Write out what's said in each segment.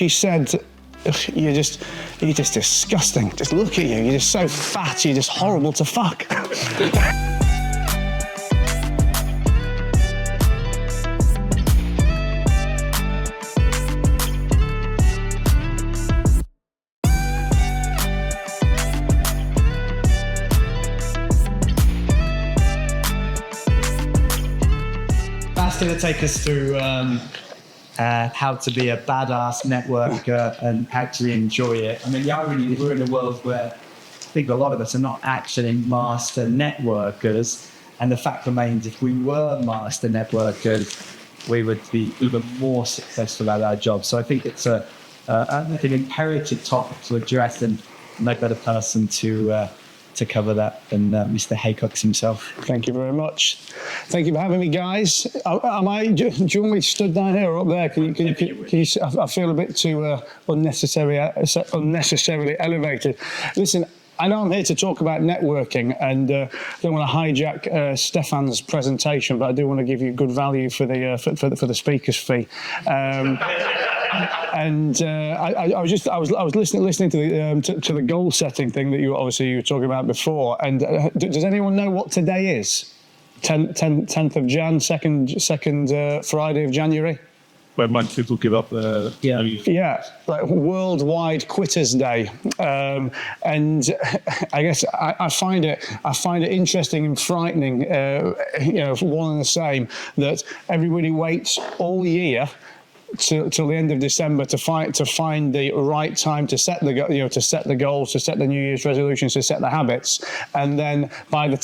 she said, you're just disgusting. Just look at you. You're just so fat. You're just horrible to fuck. That's going to take us through how to be a badass networker and actually enjoy it. I mean, the irony is we're in a world where I think a lot of us are not actually master networkers. And the fact remains, if we were master networkers, we would be even more successful at our job. So I think it's an imperative topic to address, and no better person to cover that than Mr. Haycox himself. Thank you very much. Thank you for having me, guys. Do you want me to stood down here or up there? Can you I feel a bit too unnecessarily elevated. Listen, I know I'm here to talk about networking, and I don't want to hijack Stefan's presentation, but I do want to give you good value for the speaker's fee. And I was listening to the goal setting thing that you were talking about before. And does anyone know what today is? 10th of Jan, second Friday of January. Where most people give up their like Worldwide Quitters Day, and I guess I find it interesting and frightening, for one and the same, that everybody waits all year till the end of December to find the right time to set the goals, to set the New Year's resolutions, to set the habits, and then by the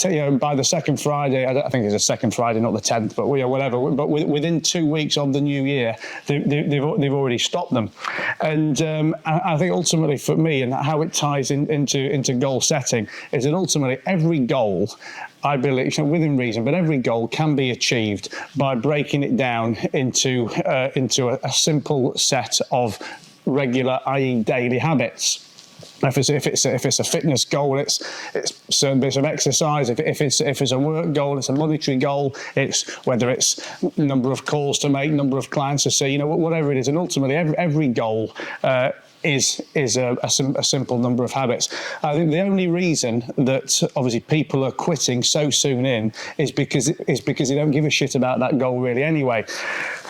second Friday, I think it's the second Friday, not the 10th, but whatever. But within 2 weeks of the new year, they've already stopped them, and I think ultimately for me, and how it ties into goal setting, is that ultimately every goal, I believe, within reason, but every goal can be achieved by breaking it down into a simple set of regular, i.e. daily habits. If it's a fitness goal, it's certain bits of exercise. If it's a work goal, it's a monetary goal. It's whether it's number of calls to make, number of clients to see, whatever it is. And ultimately, every goal is a simple number of habits. I think the only reason that obviously people are quitting so soon in is because they don't give a shit about that goal really anyway.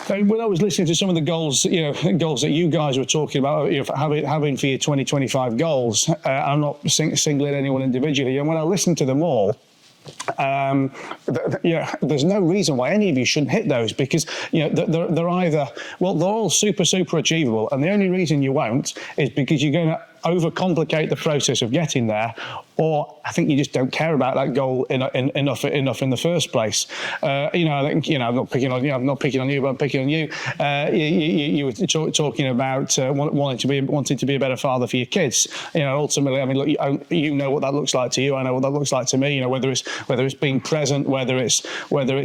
When I was listening to some of the goals that you guys were talking about, having for your 2025 goals, I'm not singling anyone individually, and when I listened to them all, there's no reason why any of you shouldn't hit those, because they're either, well, they're all super achievable, and the only reason you won't is because you're going to overcomplicate the process of getting there, or I think you just don't care about that goal enough in the first place. I think I'm not picking on you, but I'm picking on you. You were talking about wanting to be a better father for your kids. Ultimately, I mean, look, you know what that looks like to you. I know what that looks like to me. Whether it's being present, whether it's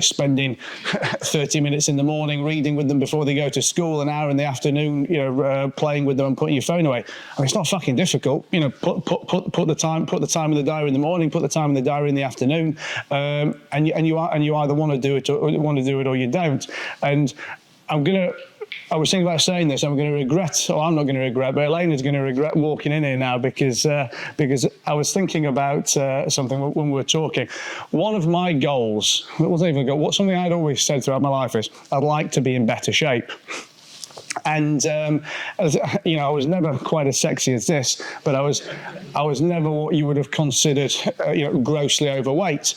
spending 30 minutes in the morning reading with them before they go to school, an hour in the afternoon, playing with them and putting your phone away. I mean, it's not fucking difficult. Put the time in the diary in the morning, put the time in the diary in the afternoon, and you either want to do it or you don't. And I was thinking about saying this. I'm not going to regret, but Elena's going to regret walking in here now because I was thinking about something when we were talking. One of my goals, something I'd always said throughout my life is I'd like to be in better shape. And I was never quite as sexy as this, but I was never what you would have considered grossly overweight.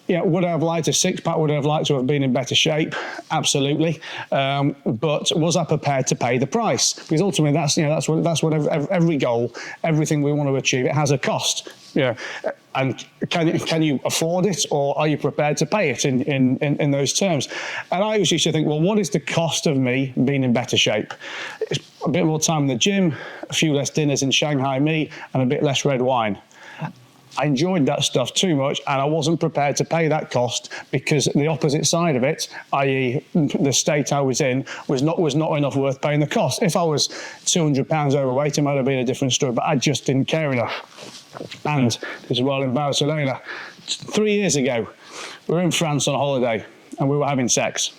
Would I have liked a six-pack? Would I have liked to have been in better shape? Absolutely. But was I prepared to pay the price? Because ultimately, that's what every goal, everything we want to achieve, it has a cost. And can you afford it, or are you prepared to pay it in those terms? And I always used to think, well, what is the cost of me being in better shape? It's a bit more time in the gym, a few less dinners in Shanghai meat, and a bit less red wine. I enjoyed that stuff too much, and I wasn't prepared to pay that cost because the opposite side of it, i.e. the state I was in, was not enough worth paying the cost. If I was 200 pounds overweight, it might have been a different story, but I just didn't care enough. And this is why I'll embarrass Elena. 3 years ago, we were in France on holiday, and we were having sex.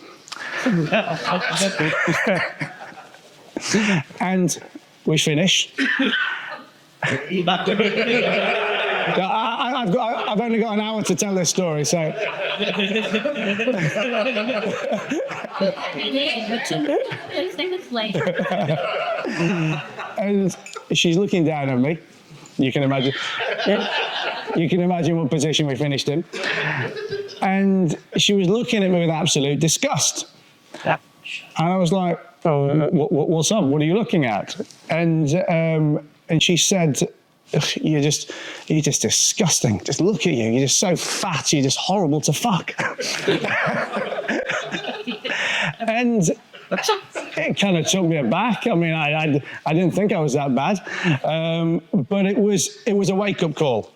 And we finish. I've only got an hour to tell this story, so. And she's looking down at me. You can imagine. You can imagine what position we finished in. And she was looking at me with absolute disgust. And I was like, "Oh, what's up? What are you looking at?" And she said, You're just disgusting. Just look at you. You're just so fat. You're just horrible to fuck." And it kind of took me aback. I mean, I didn't think I was that bad, but it was a wake-up call.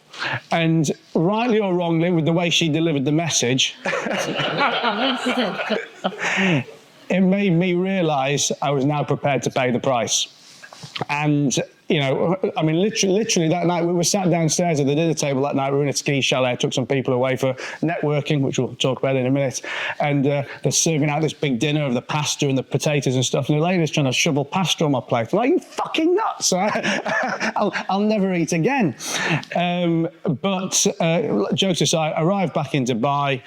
And rightly or wrongly, with the way she delivered the message, it made me realise I was now prepared to pay the price. And, you know, I mean, literally that night, we were sat downstairs at the dinner table that night. We were in a ski chalet, took some people away for networking, which we'll talk about in a minute. And they're serving out this big dinner of the pasta and the potatoes and stuff. And the lady's trying to shovel pasta on my plate. I'm like, "You fucking nuts. I'll never eat again." But jokes aside, I arrived back in Dubai.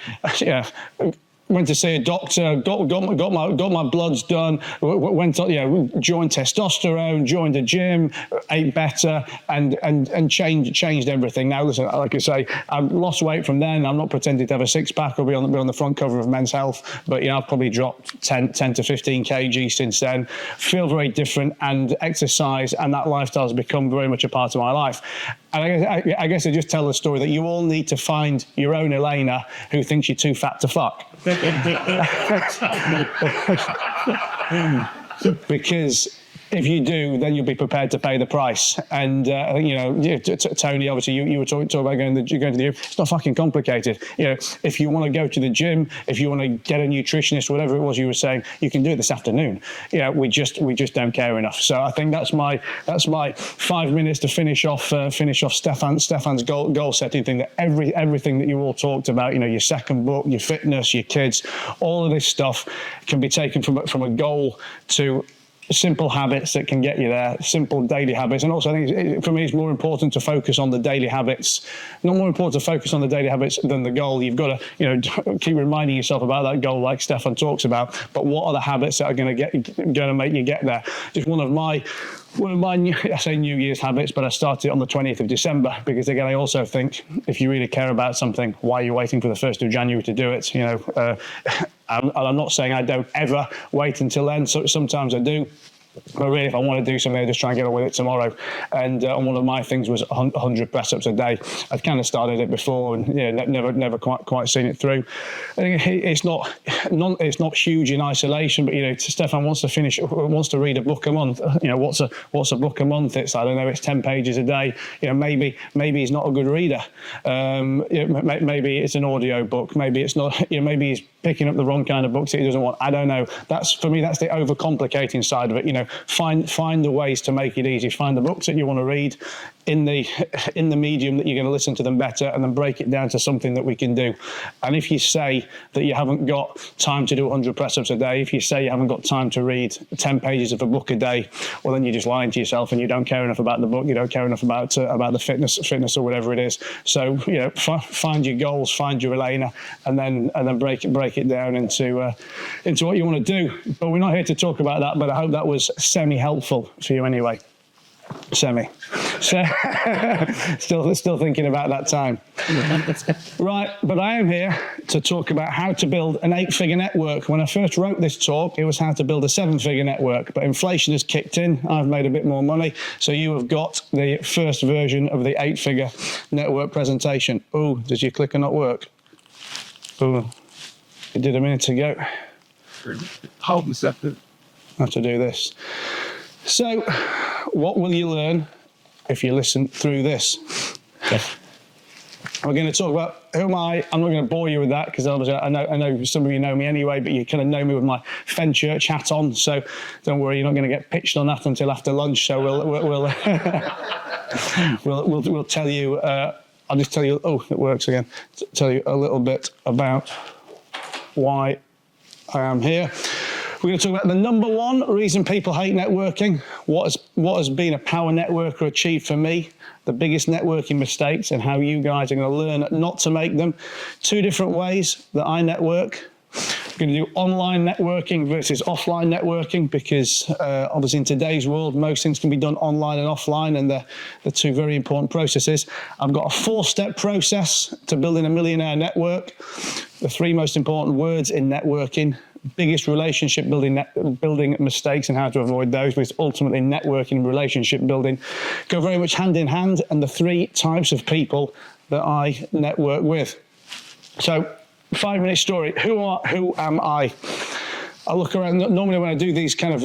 Went to see a doctor, got my bloods done, went on, joined testosterone, joined a gym, ate better, and changed everything. Now, listen, like I say, I've lost weight from then. I'm not pretending to have a six-pack or be on the front cover of Men's Health, but I've probably dropped 10 to 15 kg since then. Feel very different, and exercise and that lifestyle has become very much a part of my life. And I guess I just tell the story that you all need to find your own Elena who thinks you're too fat to fuck. Because if you do, then you'll be prepared to pay the price. And Tony, obviously, you were talking about going to the gym. It's not fucking complicated. If you want to go to the gym, if you want to get a nutritionist, whatever it was you were saying, you can do it this afternoon. We just don't care enough. So I think that's my 5 minutes to finish off Stefan's goal setting thing. That everything that you all talked about, your second book, your fitness, your kids, all of this stuff can be taken from a goal to simple habits that can get you there, simple daily habits. And also, I think for me, it's more important to focus on the daily habits. Not more important to focus on the daily habits than the goal. You've got to, keep reminding yourself about that goal, like Stefan talks about. But what are the habits that are going to make you get there? Just one of my I say New Year's habits, but I started on the 20th of December because, again, I also think if you really care about something, why are you waiting for the 1st of January to do it? I'm not saying I don't ever wait until then. So sometimes I do. But really, if I want to do something, I just try and get on with it tomorrow. And one of my things was 100 press-ups a day. I'd kind of started it before and never quite seen it through. I think it's not huge in isolation, but Stefan wants to read a book a month. What's a book a month? It's, I don't know, it's 10 pages a day. Maybe he's not a good reader. Maybe it's an audio book. Maybe it's not. Maybe he's picking up the wrong kind of books that he doesn't want. I don't know. For me, that's the overcomplicating side of it. Find the ways to make it easy. Find the books that you want to read in the medium that you're going to listen to them better, and then break it down to something that we can do. And if you say that you haven't got time to do 100 press-ups a day, if you say you haven't got time to read 10 pages of a book a day, well, then you're just lying to yourself, and you don't care enough about the book. You don't care enough about the fitness or whatever it is. So find your goals, find your Elena, and then break it down into what you want to do. But we're not here to talk about that. But I hope that was semi-helpful for you anyway. Semi. So, still thinking about that time. Right, but I am here to talk about how to build an 8-figure network. When I first wrote this talk, it was how to build a 7-figure network, but inflation has kicked in. I've made a bit more money, so you have got the first version of the 8-figure network presentation. Oh, does your clicker not work? Oh, it did a minute ago. Hold a second. I have to do this. So, what will you learn if you listen through this? Yes. We're going to talk about who am I. I'm not going to bore you with that because obviously I know some of you know me anyway, but you kind of know me with my Fenchurch hat on. So don't worry, you're not going to get pitched on that until after lunch. So we'll tell you. I'll just tell you. Oh, it works again. Tell you a little bit about why I am here. We're going to talk about the number one reason people hate networking, what has been a power networker achieved for me, the biggest networking mistakes, and how you guys are going to learn not to make them. 2 different ways that I network. We're going to do online networking versus offline networking because obviously in today's world, most things can be done online and offline, and they're 2 very important processes. I've got a 4-step process to building a millionaire network. The 3 most important words in networking: biggest relationship building mistakes and how to avoid those, which ultimately networking and relationship building go very much hand in hand, and the 3 types of people that I network with. So, 5-minute story. Who am I? I look around. Normally, when I do these kind of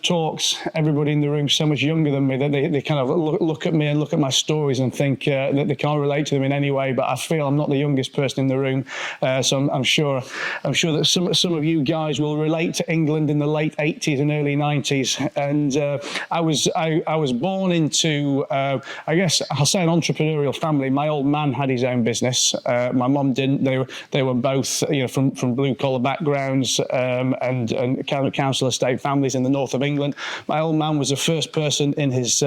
talks, everybody in the room is so much younger than me that they kind of look at me and look at my stories and think that they can't relate to them in any way. But I feel I'm not the youngest person in the room, so I'm sure that some of you guys will relate to England in the late 80s and early 90s. And I was born into I guess I'll say an entrepreneurial family. My old man had his own business. My mum didn't. They were both from blue collar backgrounds. And council estate families in the north of England. My old man was the first person in his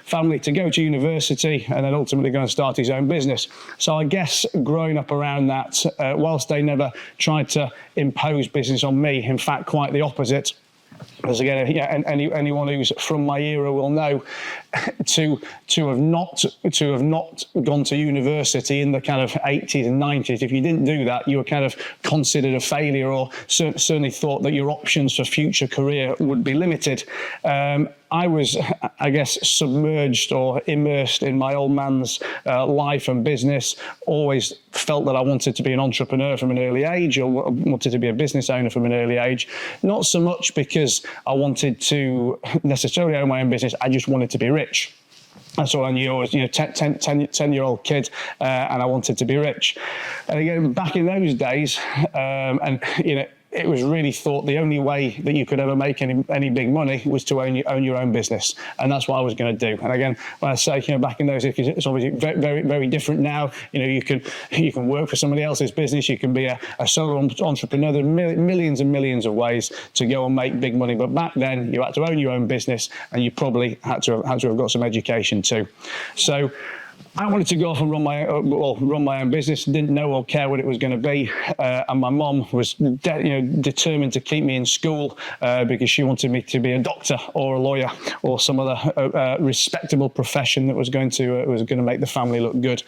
family to go to university and then ultimately go and start his own business. So I guess growing up around that, whilst they never tried to impose business on me, in fact, quite the opposite. As again, anyone who's from my era will know, to have not gone to university in the kind of 80s and 90s. If you didn't do that, you were kind of considered a failure, or certainly thought that your options for future career would be limited. I was, I guess, submerged or immersed in my old man's life and business. Always felt that I wanted to be an entrepreneur from an early age, or wanted to be a business owner from an early age. Not so much because I wanted to necessarily own my own business. I just wanted to be rich. That's all I knew. I was, 10-year-old kid, and I wanted to be rich. And again, back in those days, it was really thought the only way that you could ever make any big money was to own your own business, and that's what I was going to do. And again, when I say back in those days, it's obviously very, very, very different now. You can work for somebody else's business. You can be a solo entrepreneur. There are millions and millions of ways to go and make big money. But back then, you had to own your own business, and you probably had to have got some education too. So I wanted to go off and run my own business. Didn't know or care what it was going to be, and my mom was determined to keep me in school because she wanted me to be a doctor or a lawyer or some other respectable profession that was going to make the family look good.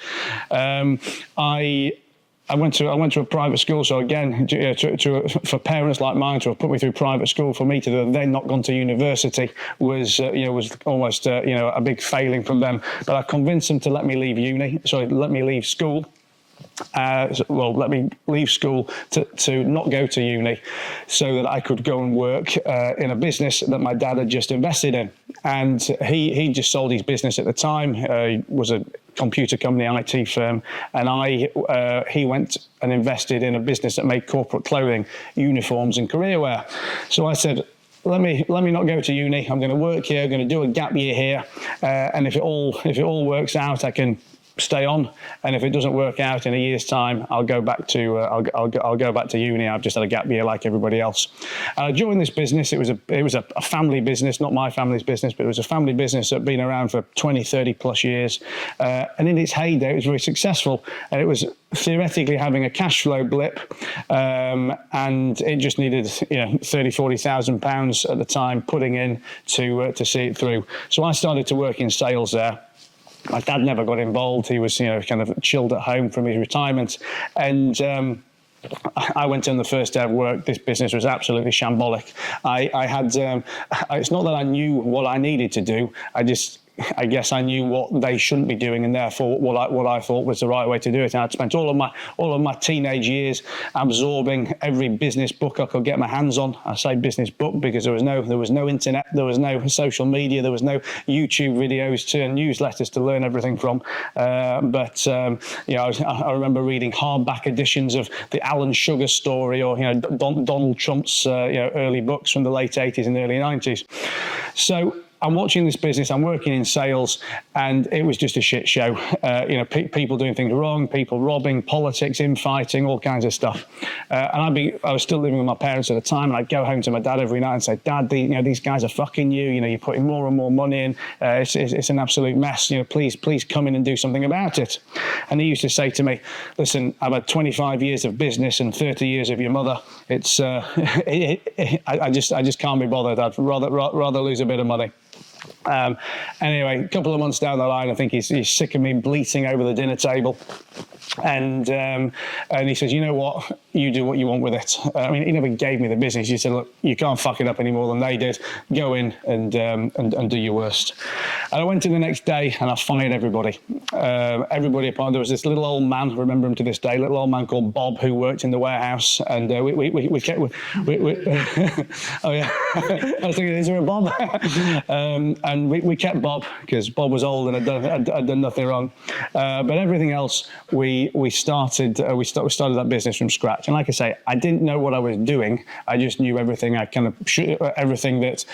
I went to a private school, so again, for parents like mine to have put me through private school, for me to have then not gone to university was almost a big failing from them. But I convinced them to let me leave school. Let me leave school to not go to uni, so that I could go and work in a business that my dad had just invested in. And he just sold his business at the time. He was a computer company, IT firm, and he went and invested in a business that made corporate clothing, uniforms, and career wear. So I said, let me not go to uni. I'm going to work here. I'm going to do a gap year here, and if it all works out, I can stay on, and if it doesn't work out in a year's time, I'll go back to I'll go back to uni. I've just had a gap year like everybody else. I joined this business. It was a family business, not my family's business, but it was a family business that had been around for 20, 30 plus years, and in its heyday, it was very successful, and it was theoretically having a cash flow blip, and it just needed £30,000-40,000 at the time putting in to see it through. So I started to work in sales there. My dad never got involved. He was, kind of chilled at home from his retirement. And I went in the first day of work. This business was absolutely shambolic. It's not that I knew what I needed to do. I guess I knew what they shouldn't be doing, and therefore what I thought was the right way to do it. And I'd spent all of my teenage years absorbing every business book I could get my hands on. I say business book because there was no internet, there was no social media, there was no YouTube videos to newsletters to learn everything from. I remember reading hardback editions of the Alan Sugar story, or Donald Trump's early books from the late 80s and early 90s. So I'm watching this business, I'm working in sales, and it was just a shit show. People doing things wrong, people robbing, politics, infighting, all kinds of stuff. And I was still living with my parents at the time, and I'd go home to my dad every night and say, Dad, these guys are fucking you. You're putting more and more money in. It's an absolute mess. Please come in and do something about it. And he used to say to me, listen, I've had 25 years of business and 30 years of your mother. It's I just can't be bothered. I'd rather lose a bit of money. Anyway, a couple of months down the line, I think he's sick of me bleating over the dinner table. And he says, you know what? You do what you want with it. He never gave me the business. He said, look, you can't fuck it up any more than they did. Go in and do your worst. And I went in the next day and I fired everybody. Everybody apart. There was this little old man, I remember him to this day, little old man called Bob, who worked in the warehouse. And we kept... oh, yeah. I was thinking, is there a Bob? And we kept Bob because Bob was old and had done nothing wrong. But everything else, we started that business from scratch. And like I say, I didn't know what I was doing. I just knew everything. Everything that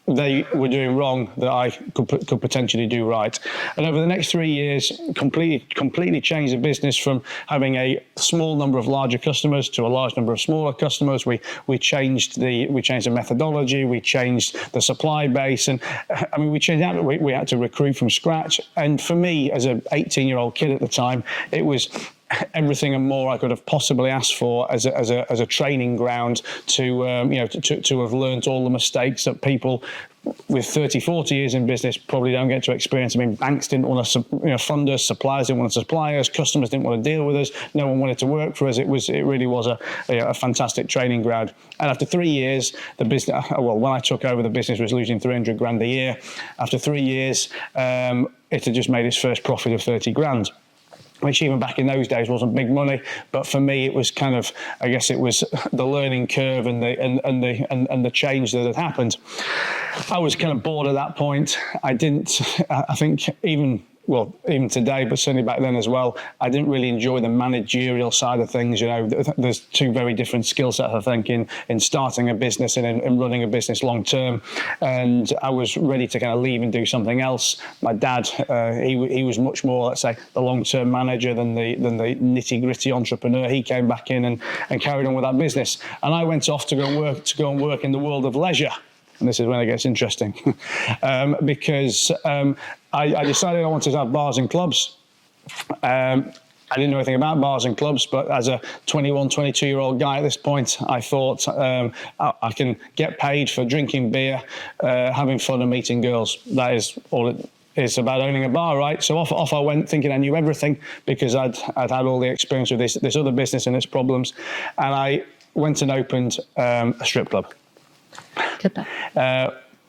they were doing wrong that I could potentially do right. And over the next 3 years, completely changed the business from having a small number of larger customers to a large number of smaller customers. We changed the methodology, we changed the supply base, and we changed that. We had to recruit from scratch. And for me, as an 18-year-old kid at the time, it was everything and more I could have possibly asked for as a training ground to have learnt all the mistakes that people with 30, 40 years in business probably don't get to experience. Banks didn't want to fund us, suppliers didn't want to supply us, customers didn't want to deal with us, no one wanted to work for us. It really was a fantastic training ground. And after 3 years, the business, when I took over, the business was losing 300 grand a year. After 3 years, it had just made its first profit of 30 grand. Which even back in those days wasn't big money, but for me it was kind of, I guess it was the learning curve and the change that had happened. I was kind of bored at that point. I think even today, but certainly back then as well, I didn't really enjoy the managerial side of things. There's two very different skill sets, I think, in starting a business and in running a business long term. And I was ready to kind of leave and do something else. My dad, he was much more, let's say, the long-term manager than the nitty-gritty entrepreneur. He came back in and carried on with that business. And I went off to go and work in the world of leisure. And this is when it gets interesting, because I decided I wanted to have bars and clubs. I didn't know anything about bars and clubs, but as a 21, 22-year-old guy at this point, I thought I can get paid for drinking beer, having fun and meeting girls. That is all it is about owning a bar, right? So off I went, thinking I knew everything because I'd had all the experience with this other business and its problems. And I went and opened a strip club.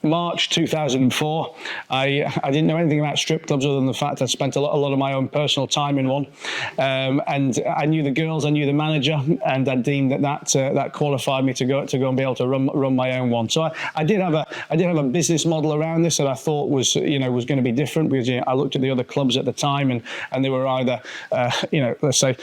March 2004. I didn't know anything about strip clubs other than the fact I'd spent a lot of my own personal time in one, and I knew the girls, I knew the manager, and I deemed that qualified me to go and be able to run my own one. So I did have a business model around this that I thought was going to be different, because I looked at the other clubs at the time and they were either let's say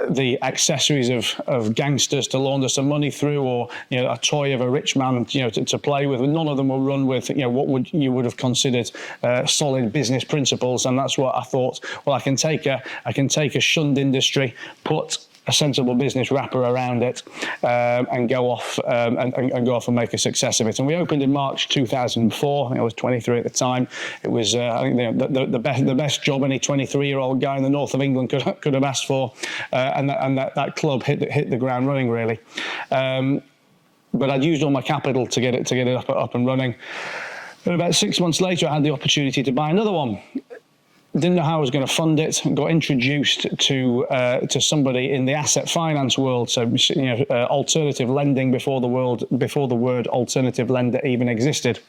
the accessories of gangsters to launder some money through, or a toy of a rich man to play with. None of them were run with what you would have considered solid business principles. And that's what I thought. Well, I can take a shunned industry, put a sensible business wrapper around it, and go off and make a success of it. And we opened in March 2004. I think I was 23 at the time. It was I think the best job any 23-year-old guy in the north of England could have asked for, and that club hit the ground running, really. But I'd used all my capital to get it up and running. And about 6 months later, I had the opportunity to buy another one. Didn't know how I was going to fund it. Got introduced to somebody in the asset finance world, so alternative lending before the word alternative lender even existed.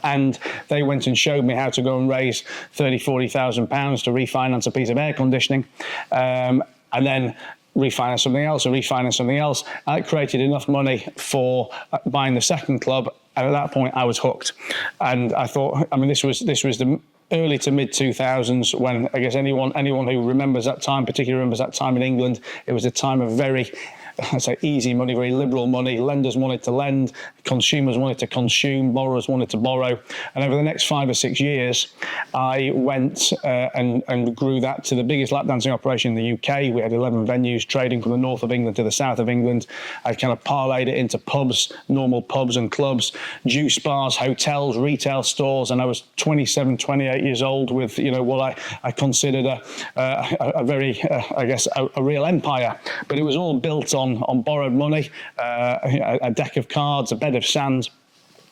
And they went and showed me how to go and raise £30,000-40,000 to refinance a piece of air conditioning, and then refinance something else and refinance something else. And it created enough money for buying the second club. And at that point, I was hooked. And I thought, this was the early to mid 2000s, when I guess anyone who remembers that time, particularly remembers that time in England, it was a time of very I say easy money, very liberal money. Lenders wanted to lend, consumers wanted to consume, borrowers wanted to borrow. And over the next 5 or 6 years, I went and grew that to the biggest lap dancing operation in the UK. We had 11 venues trading from the north of England to the south of England. I kind of parlayed it into pubs, normal pubs and clubs, juice bars, hotels, retail stores. And I was 27, 28 years old with, what I considered a very, a real empire. But it was all built on borrowed money, a deck of cards, a bed of sand.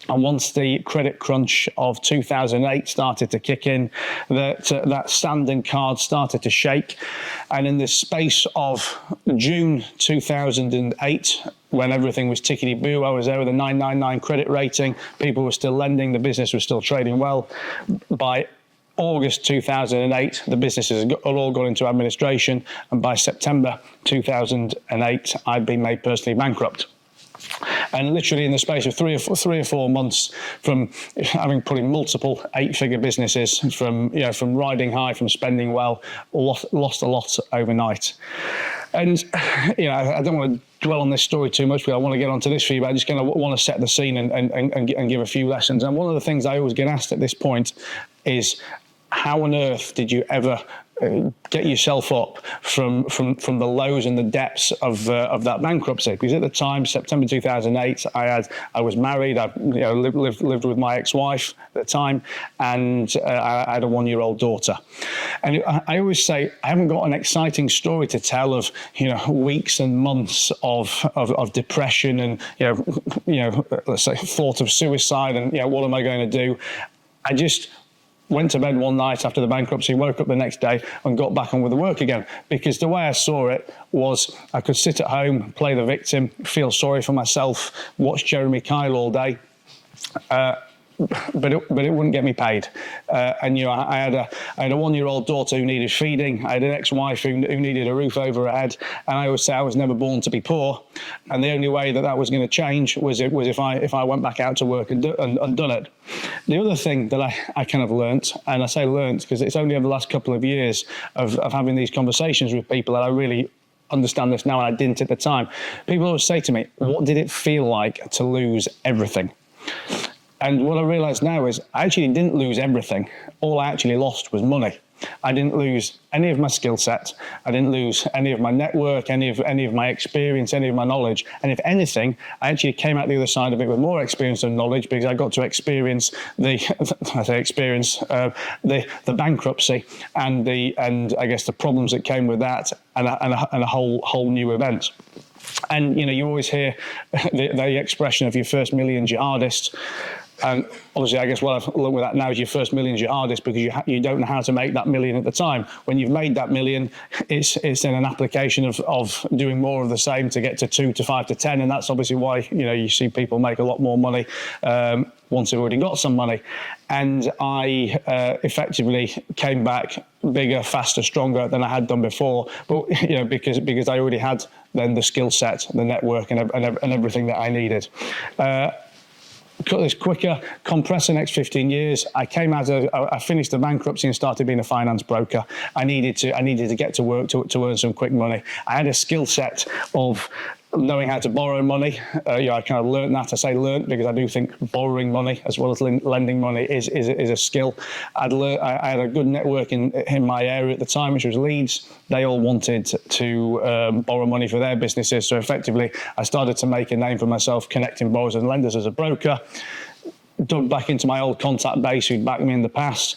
And once the credit crunch of 2008 started to kick in, that sand and cards started to shake. And in the space of June 2008, when everything was tickety-boo, I was there with a 999 credit rating. People were still lending. The business was still trading well. By August 2008, the businesses had all gone into administration. And by September 2008, I'd been made personally bankrupt. And literally in the space of three or four months, from having put in multiple 8-figure businesses, from riding high, from spending well, lost a lot overnight. And I don't want to dwell on this story too much, but I want to get onto this for you. But I just kind of want to set the scene and give a few lessons. And one of the things I always get asked at this point is, how on earth did you ever get yourself up from the lows and the depths of that bankruptcy? Because at the time, September 2008, I was married. I lived with my ex-wife at the time, and I had a 1-year-old daughter. And I always say I haven't got an exciting story to tell of weeks and months of depression and let's say thought of suicide and what am I going to do? I just went to bed one night after the bankruptcy, woke up the next day and got back on with the work again. Because the way I saw it was I could sit at home, play the victim, feel sorry for myself, watch Jeremy Kyle all day. But it wouldn't get me paid. And I had a 1-year-old daughter who needed feeding. I had an ex-wife who needed a roof over her head. And I always say I was never born to be poor. And the only way that was going to change was if I went back out to work and done it. The other thing that I kind of learnt, and I say learnt because it's only over the last couple of years of having these conversations with people that I really understand this now, and I didn't at the time. People always say to me, what did it feel like to lose everything? And what I realise now is I actually didn't lose everything. All I actually lost was money. I didn't lose any of my skill set. I didn't lose any of my network, any of my experience, any of my knowledge. And if anything, I actually came out the other side of it with more experience and knowledge because I got to experience the bankruptcy and I guess the problems that came with that and a whole new event. And you always hear the expression of your first million jihadist. And obviously, I guess what I've looked with that now is your first million's your hardest because you don't know how to make that million at the time. When you've made that million, it's then an application of doing more of the same to get to 2 to 5 to 10, and that's obviously why you see people make a lot more money once they've already got some money. And I effectively came back bigger, faster, stronger than I had done before. But because I already had then the skill set, the network, and everything that I needed. Cut this quicker, compress the next 15 years. I finished the bankruptcy and started being a finance broker. I needed to get to work to earn some quick money. I had a skill set of knowing how to borrow money. I kind of learned that. I say learned because I do think borrowing money as well as lending money is a skill. I had a good network in my area at the time, which was Leeds. They all wanted to borrow money for their businesses. So effectively, I started to make a name for myself connecting borrowers and lenders as a broker. Dug back into my old contact base who'd backed me in the past.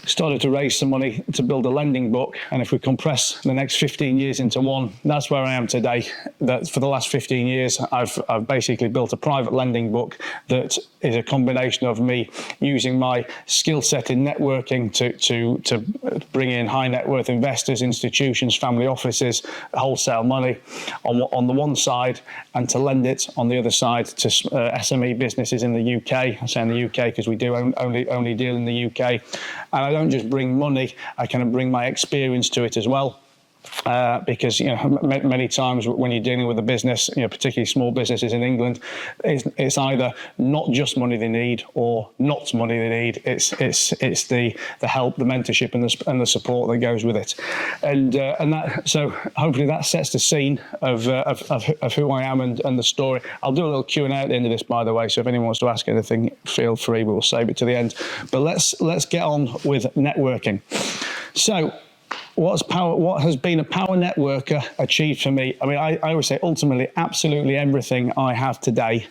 Started to raise some money to build a lending book, and if we compress the next 15 years into one, that's where I am today. That for the last 15 years, I've basically built a private lending book that is a combination of me using my skill set in networking to bring in high net worth investors, institutions, family offices, wholesale money on the one side, and to lend it on the other side to SME businesses in the UK. I say in the UK because we do only deal in the UK. And I don't just bring money, I kind of bring my experience to it as well. Because many times when you're dealing with a business, particularly small businesses in England, it's either not just money they need or not money they need. It's the help, the mentorship, and the support that goes with it, and that. So hopefully that sets the scene of who I am and the story. I'll do a little Q&A at the end of this, by the way. So if anyone wants to ask anything, feel free. We'll save it to the end. But let's get on with networking. So, what has been a power networker achieved for me? I mean, I always say ultimately, absolutely everything I have today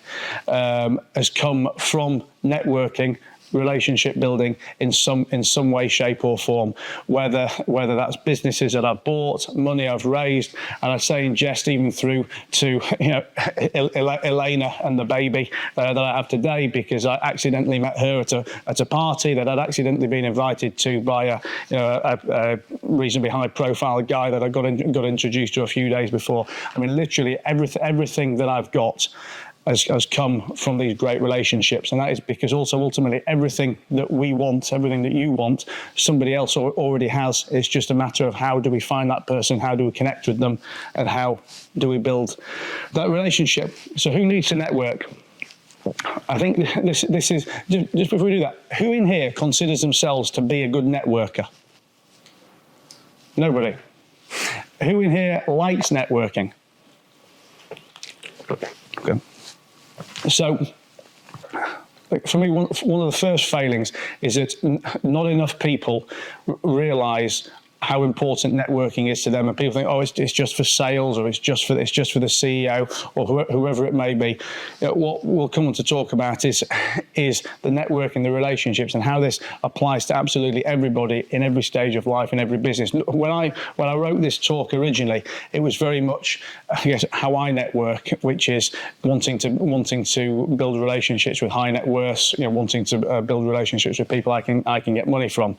has come from networking, relationship building in some way, shape or form, whether that's businesses that I've bought, money I've raised, and I say in jest even through to Elena and the baby that I have today, because I accidentally met her at a party that I'd accidentally been invited to by a reasonably high profile guy that I got introduced to a few days before. I mean, literally everything that I've got has come from these great relationships, and that is because also ultimately everything that we want, everything that you want, somebody else already has. It's just a matter of how do we find that person, how do we connect with them, and how do we build that relationship. So who needs to network? I think this is, just before we do that, who in here considers themselves to be a good networker? Nobody. Who in here likes networking? Okay. So, for me, one of the first failings is that not enough people realise how important networking is to them, and people think, oh, it's just for sales, or it's just for the CEO, or whoever it may be. What we'll come on to talk about is the networking, the relationships, and how this applies to absolutely everybody in every stage of life, in every business. When I wrote this talk originally, it was very much, I guess, how I network, which is wanting to build relationships with high net worths, wanting to build relationships with people I can get money from.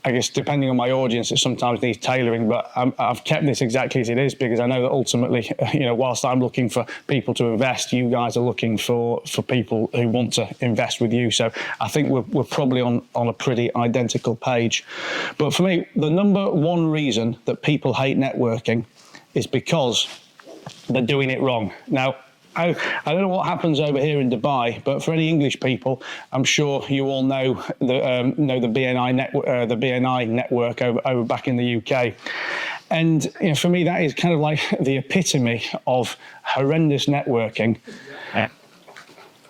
I guess depending on my audience, it sometimes needs tailoring, but I've kept this exactly as it is because I know that ultimately, whilst I'm looking for people to invest, you guys are looking for people who want to invest with you. So I think we're probably on a pretty identical page. But for me, the number one reason that people hate networking is because they're doing it wrong. Now, I don't know what happens over here in Dubai, but for any English people, I'm sure you all know the BNI network over back in the UK. And for me, that is kind of like the epitome of horrendous networking.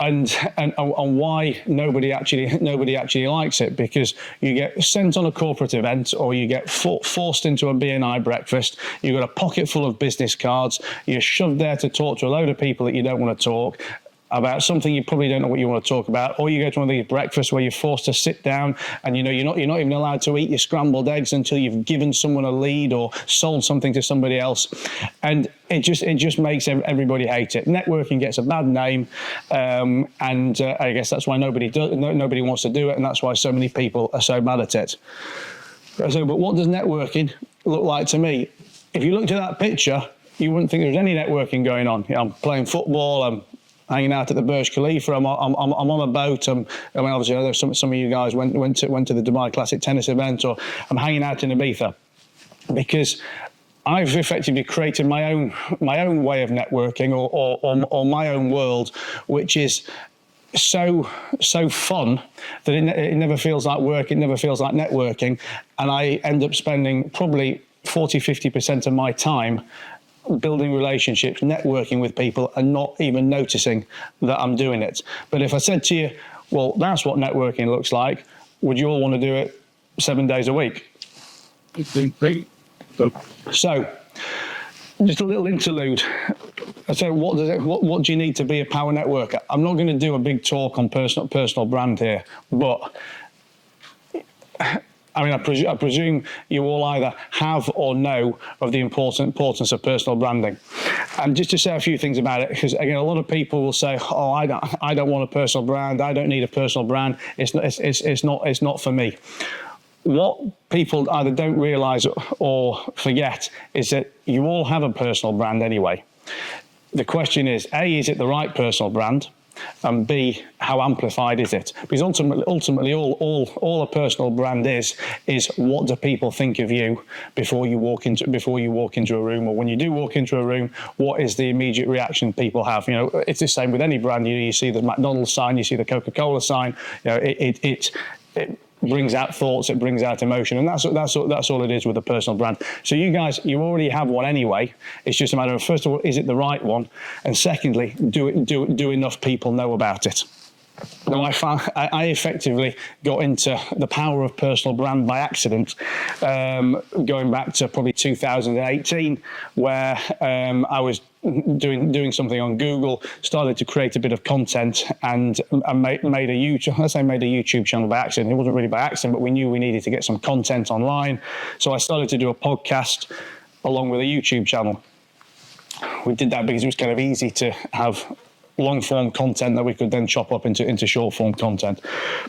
And why nobody actually likes it, because you get sent on a corporate event or you get forced into a BNI breakfast, you've got a pocket full of business cards, you're shoved there to talk to a load of people that you don't want to talk about something you probably don't know what you want to talk about, or you go to one of these breakfasts where you're forced to sit down and you're not even allowed to eat your scrambled eggs until you've given someone a lead or sold something to somebody else, and it just makes everybody hate it. Networking gets a bad name, and I guess that's why nobody wants to do it, and that's why so many people are so bad at it. So, but what does networking look like to me? If you looked at that picture, you wouldn't think there was any networking going on. I'm playing football, I'm hanging out at the Burj Khalifa, I'm on a boat. Obviously, I know some of you guys went to the Dubai Classic tennis event, or I'm hanging out in Ibiza, because I've effectively created my own way of networking, or my own world, which is so fun that it never feels like work, it never feels like networking, and I end up spending probably 40-50% of my time building relationships, networking with people, and not even noticing that I'm doing it. But if I said to you, well, that's what networking looks like, would you all want to do it 7 days a week? So, just a little interlude. So what do you need to be a power networker? I'm not going to do a big talk on personal brand here, but I mean, I presume you all either have or know of the importance of personal branding. And just to say a few things about it, because again, a lot of people will say, "Oh, I don't want a personal brand. I don't need a personal brand. It's not for me." What people either don't realise or forget is that you all have a personal brand anyway. The question is, A, is it the right personal brand? And B, how amplified is it? Because ultimately all a personal brand is what do people think of you before you walk into a room, or when you do walk into a room, what is the immediate reaction people have? You know, it's the same with any brand. You see the McDonald's sign, you see the Coca-Cola sign. You know, it brings out thoughts, it brings out emotion, and that's all it is with a personal brand. So you guys, you already have one anyway. It's just a matter of, first of all, is it the right one, and secondly, do enough people know about it? Now, I effectively got into the power of personal brand by accident, going back to probably 2018, where I was doing something on Google, started to create a bit of content, and made a YouTube channel by accident. It wasn't really by accident, but we knew we needed to get some content online. So I started to do a podcast along with a YouTube channel. We did that because it was kind of easy to have long form content that we could then chop up into short form content.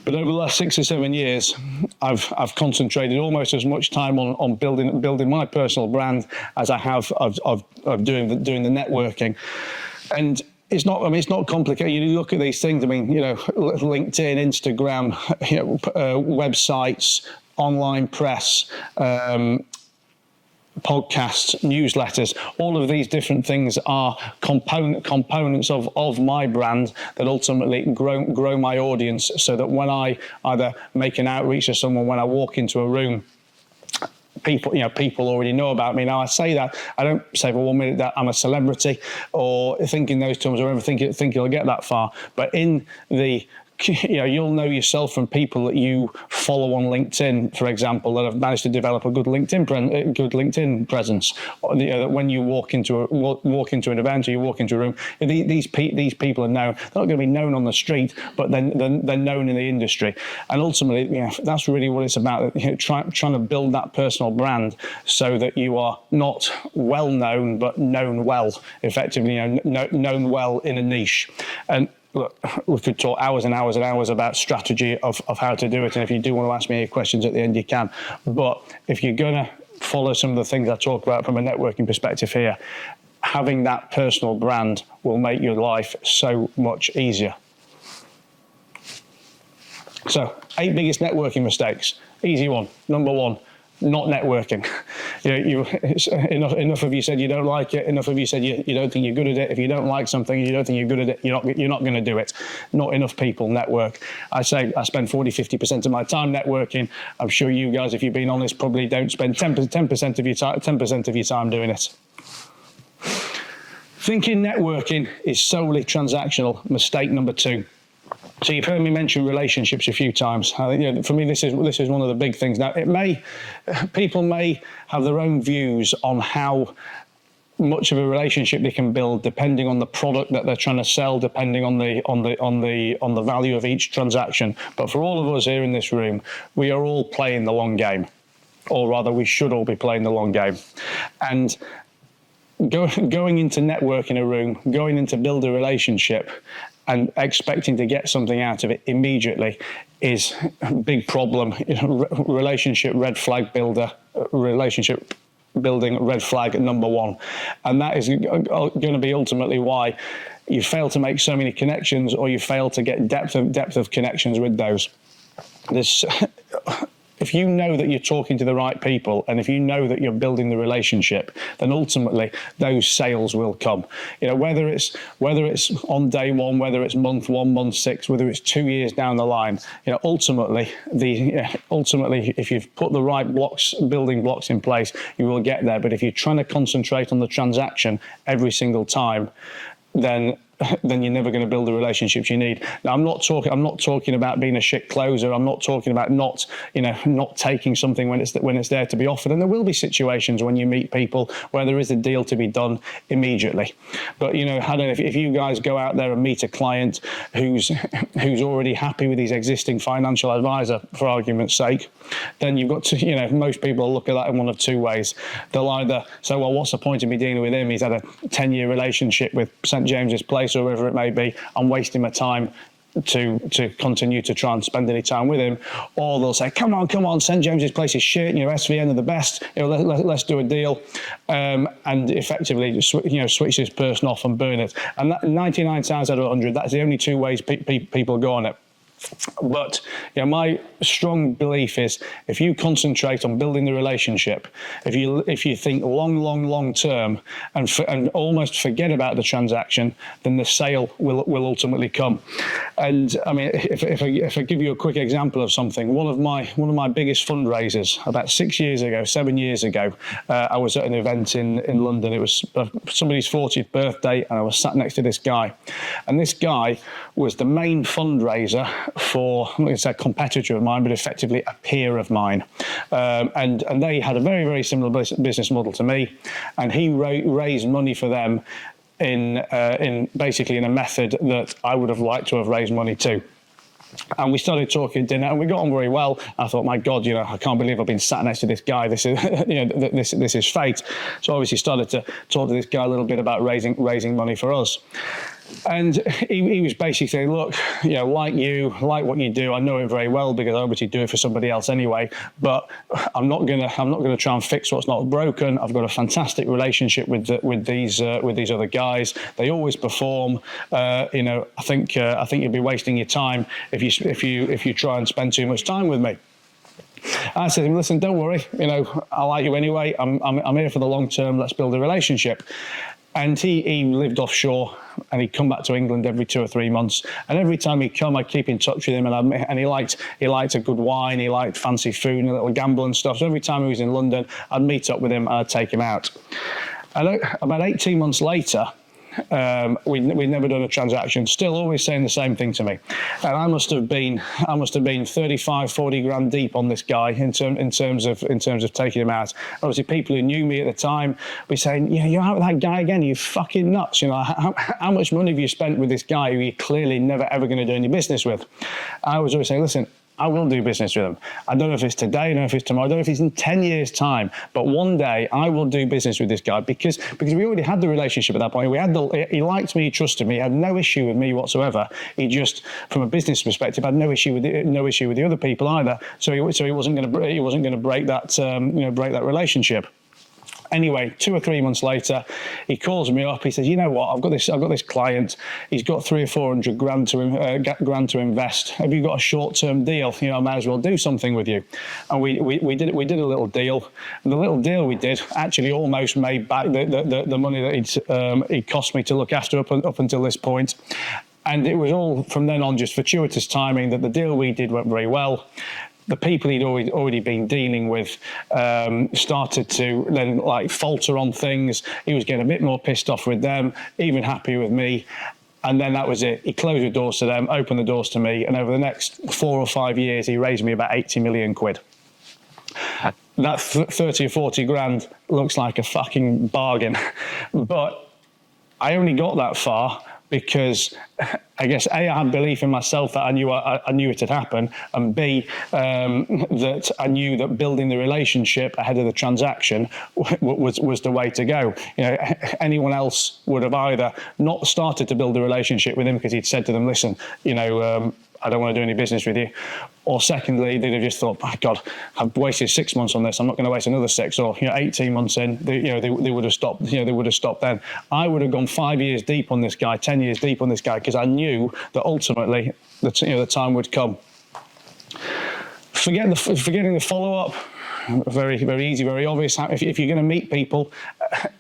But over the last 6 or 7 years, I've concentrated almost as much time on building my personal brand as I have of doing the networking. And it's not complicated. You look at these things. I mean, you know, LinkedIn, Instagram, you know, websites, online press, podcasts, newsletters, all of these different things are components of my brand that ultimately grow my audience, so that when I either make an outreach to someone, when I walk into a room, people already know about me. Now, I say that, I don't say for 1 minute that I'm a celebrity or think in those terms or ever think it'll get that far, but in the, you know, you'll know yourself from people that you follow on LinkedIn, for example, that have managed to develop a good LinkedIn presence. You know, that when you walk into an event or you walk into a room, these people are known. They're not going to be known on the street, but they're known in the industry. And ultimately, you know, that's really what it's about. You know, trying to build that personal brand so that you are not well known, but known well, effectively, you know, known well in a niche. And look, we could talk hours and hours and hours about strategy of how to do it. And if you do want to ask me any questions at the end, you can. But if you're going to follow some of the things I talk about from a networking perspective here, having that personal brand will make your life so much easier. So, 8 biggest networking mistakes. Easy one. Number 1. Not networking. Enough of you said you don't like it. Enough of you said you don't think you're good at it. If you don't like something, you don't think you're good at it, you're not going to do it. Not enough people network. I say I spend 40-50% of my time networking. I'm sure you guys, if you've been honest, probably don't spend 10% of your time doing it. Thinking networking is solely transactional. Mistake number 2. So you've heard me mention relationships a few times. I think, you know, for me, this is one of the big things. Now, people may have their own views on how much of a relationship they can build, depending on the product that they're trying to sell, depending on the value of each transaction. But for all of us here in this room, we are all playing the long game, or rather, we should all be playing the long game. And going into networking a room, going into build a relationship, and expecting to get something out of it immediately is a big problem. Relationship building red flag number 1. And that is going to be ultimately why you fail to make so many connections, or you fail to get depth of connections with those. If you know that you're talking to the right people, and if you know that you're building the relationship, then ultimately those sales will come. You know, whether it's on day 1, whether it's month 1, month 6, whether it's 2 years down the line, you know, ultimately, if you've put the right building blocks in place, you will get there. But if you're trying to concentrate on the transaction every single time, then you're never going to build the relationships you need. Now, I'm not talking about being a shit closer. I'm not talking about not taking something when it's there to be offered. And there will be situations when you meet people where there is a deal to be done immediately. But, you know, I don't know, if you guys go out there and meet a client who's already happy with his existing financial advisor, for argument's sake, then you've got to, you know, most people look at that in one of 2 ways. They'll either say, well, what's the point of me dealing with him? He's had a 10-year relationship with St. James's Place or wherever it may be. I'm wasting my time. to continue to try and spend any time with him, or they'll say, come on, St James's Place is shit, SVN are the best, let's do a deal, and effectively switch this person off and burn it. And that, 99 times out of 100, that's the only two ways people go on it. But my strong belief is, if you concentrate on building the relationship, if you think long term and almost forget about the transaction, then the sale will ultimately come. And I mean, if I give you a quick example of something, one of my biggest fundraisers about 7 years ago, I was at an event in London. It was somebody's 40th birthday, and I was sat next to this guy, and this guy was the main fundraiser for, I'm not going to say a competitor of mine, but effectively a peer of mine. And they had a very, very similar business model to me, and he raised money for them in basically in a method that I would have liked to have raised money too. And we started talking at dinner, and we got on very well. I thought, my God, I can't believe I've been sat next to this guy. This is, this is fate. So obviously started to talk to this guy a little bit about raising money for us. And he was basically saying, look, like what you do. I know him very well because I obviously do it for somebody else anyway. But I'm not gonna try and fix what's not broken. I've got a fantastic relationship with these other guys. They always perform. I think you'd be wasting your time if you try and spend too much time with me. I said to him, listen, don't worry. I like you anyway. I'm here for the long term. Let's build a relationship. And he lived offshore, and he'd come back to England every 2 or 3 months. And every time he'd come, I'd keep in touch with him. And he liked a good wine, he liked fancy food and a little gamble and stuff. So every time he was in London, I'd meet up with him and I'd take him out. And about 18 months later, we'd never done a transaction, still always saying the same thing to me. And I must have been 35, 40 grand deep on this guy in terms of taking him out. Obviously, people who knew me at the time were saying, you're out with that guy again, you fucking nuts. How much money have you spent with this guy who you're clearly never ever going to do any business with? I was always saying, listen, I will do business with him. I don't know if it's today, I don't know if it's tomorrow, I don't know if it's in 10 years' time, but one day I will do business with this guy because we already had the relationship at that point. He liked me, he trusted me, he had no issue with me whatsoever. He just, from a business perspective, had no issue with the other people either. So he wasn't going to break that relationship. Anyway, 2 or 3 months later, he calls me up. He says, "You know what? I've got this client. He's got 300 or 400 grand to invest. Have you got a short-term deal? I might as well do something with you." And we did a little deal. And the little deal we did actually almost made back the money that it cost me to look after up until this point. And it was all from then on just fortuitous timing that the deal we did went very well. The people he'd already been dealing with started to then falter on things. He was getting a bit more pissed off with them, even happy with me. And then that was it. He closed the doors to them, opened the doors to me. And over the next 4 or 5 years, he raised me about 80 million quid. That 30 or 40 grand looks like a fucking bargain. But I only got that far because I guess A, I had belief in myself that I knew it had happened, and B, that I knew that building the relationship ahead of the transaction was the way to go. Anyone else would have either not started to build a relationship with him because he'd said to them, "Listen, I don't want to do any business with you," or secondly, they'd have just thought, "My God, I've wasted 6 months on this. I'm not going to waste another 6." Or 18 months in, they would have stopped. They would have stopped then. I would have gone 5 years deep on this guy, 10 years deep on this guy, because I knew that ultimately the time would come. Forgetting the follow-up. Very, very easy, very obvious. If you're going to meet people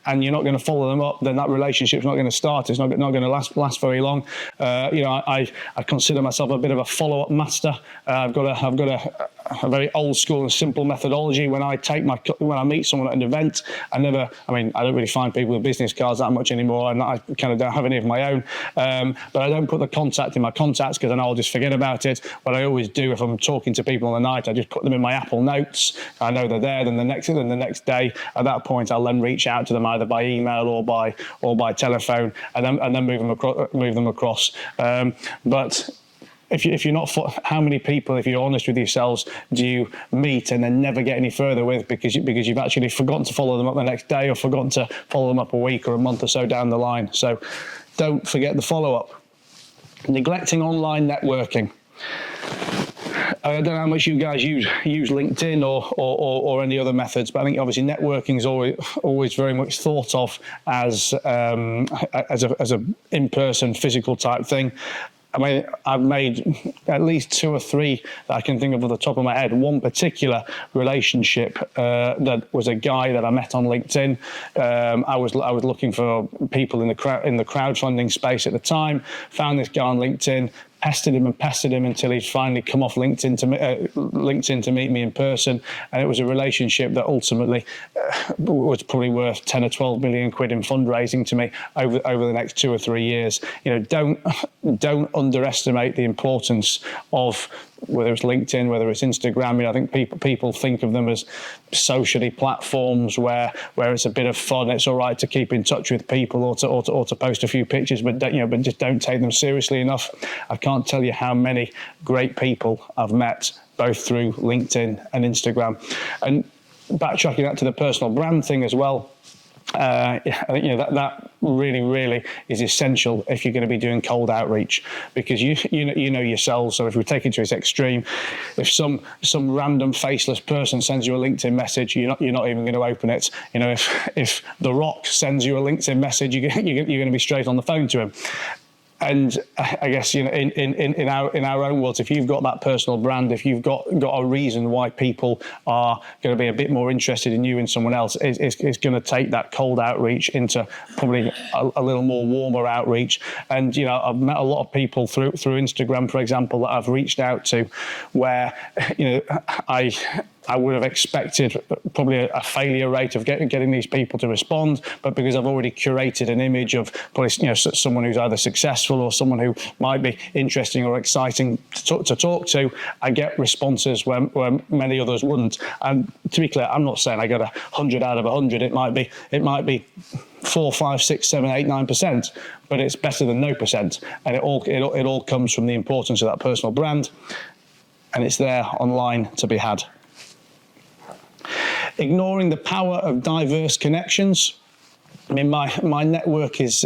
and you're not going to follow them up, then that relationship's not going to start. It's not going to last very long. I consider myself a bit of a follow-up master. I've got a very old school and simple methodology. When I meet someone at an event, I don't really find people with business cards that much anymore, and I kind of don't have any of my own. But I don't put the contact in my contacts because I know I'll just forget about it. What I always do if I'm talking to people on the night, I just put them in my Apple Notes. I know they're there. Then the next day, at that point, I'll then reach out to them either by email or by telephone, and then move them across. But if you're not, how many people, if you're honest with yourselves, do you meet and then never get any further with because you've actually forgotten to follow them up the next day, or forgotten to follow them up a week or a month or so down the line? So don't forget the follow-up. Neglecting online networking. I don't know how much you guys use LinkedIn or any other methods, but I think obviously networking is always very much thought of as a in-person physical type thing. I mean, I've made at least 2 or 3 that I can think of off the top of my head. One particular relationship that was a guy that I met on LinkedIn. I was looking for people in the crowdfunding space at the time. Found this guy on LinkedIn. Pestered him until he'd finally come off LinkedIn to meet me in person, and it was a relationship that ultimately was probably worth 10 or 12 million quid in fundraising to me over the next 2 or 3 years. You know, don't underestimate the importance of whether it's LinkedIn, whether it's Instagram. You know, I think people think of them as socially platforms where it's a bit of fun. It's all right to keep in touch with people or to post a few pictures, but just don't take them seriously enough. I can't tell you how many great people I've met both through LinkedIn and Instagram. And backtracking that to the personal brand thing as well. I think that really is essential if you're going to be doing cold outreach, because you know yourselves. So if we take it to its extreme, if some random faceless person sends you a LinkedIn message, you're not even going to open it. You know, if The Rock sends you a LinkedIn message, you're going to be straight on the phone to him. And I guess, you know, in our own worlds, if you've got that personal brand, if you've got a reason why people are going to be a bit more interested in you and someone else, it's going to take that cold outreach into probably a little more warmer outreach. And, you know, I've met a lot of people through Instagram, for example, that I've reached out to, where, you know, I would have expected probably a failure rate of getting these people to respond, but because I've already curated an image of probably, you know, someone who's either successful or someone who might be interesting or exciting to talk to, I get responses where many others wouldn't. And to be clear, I'm not saying I get 100 out of 100. It might be 4, 5, 6, 7, 8, 9%, but it's better than no percent. And it all comes from the importance of that personal brand, and it's there online to be had. Ignoring the power of diverse connections. I mean, my network is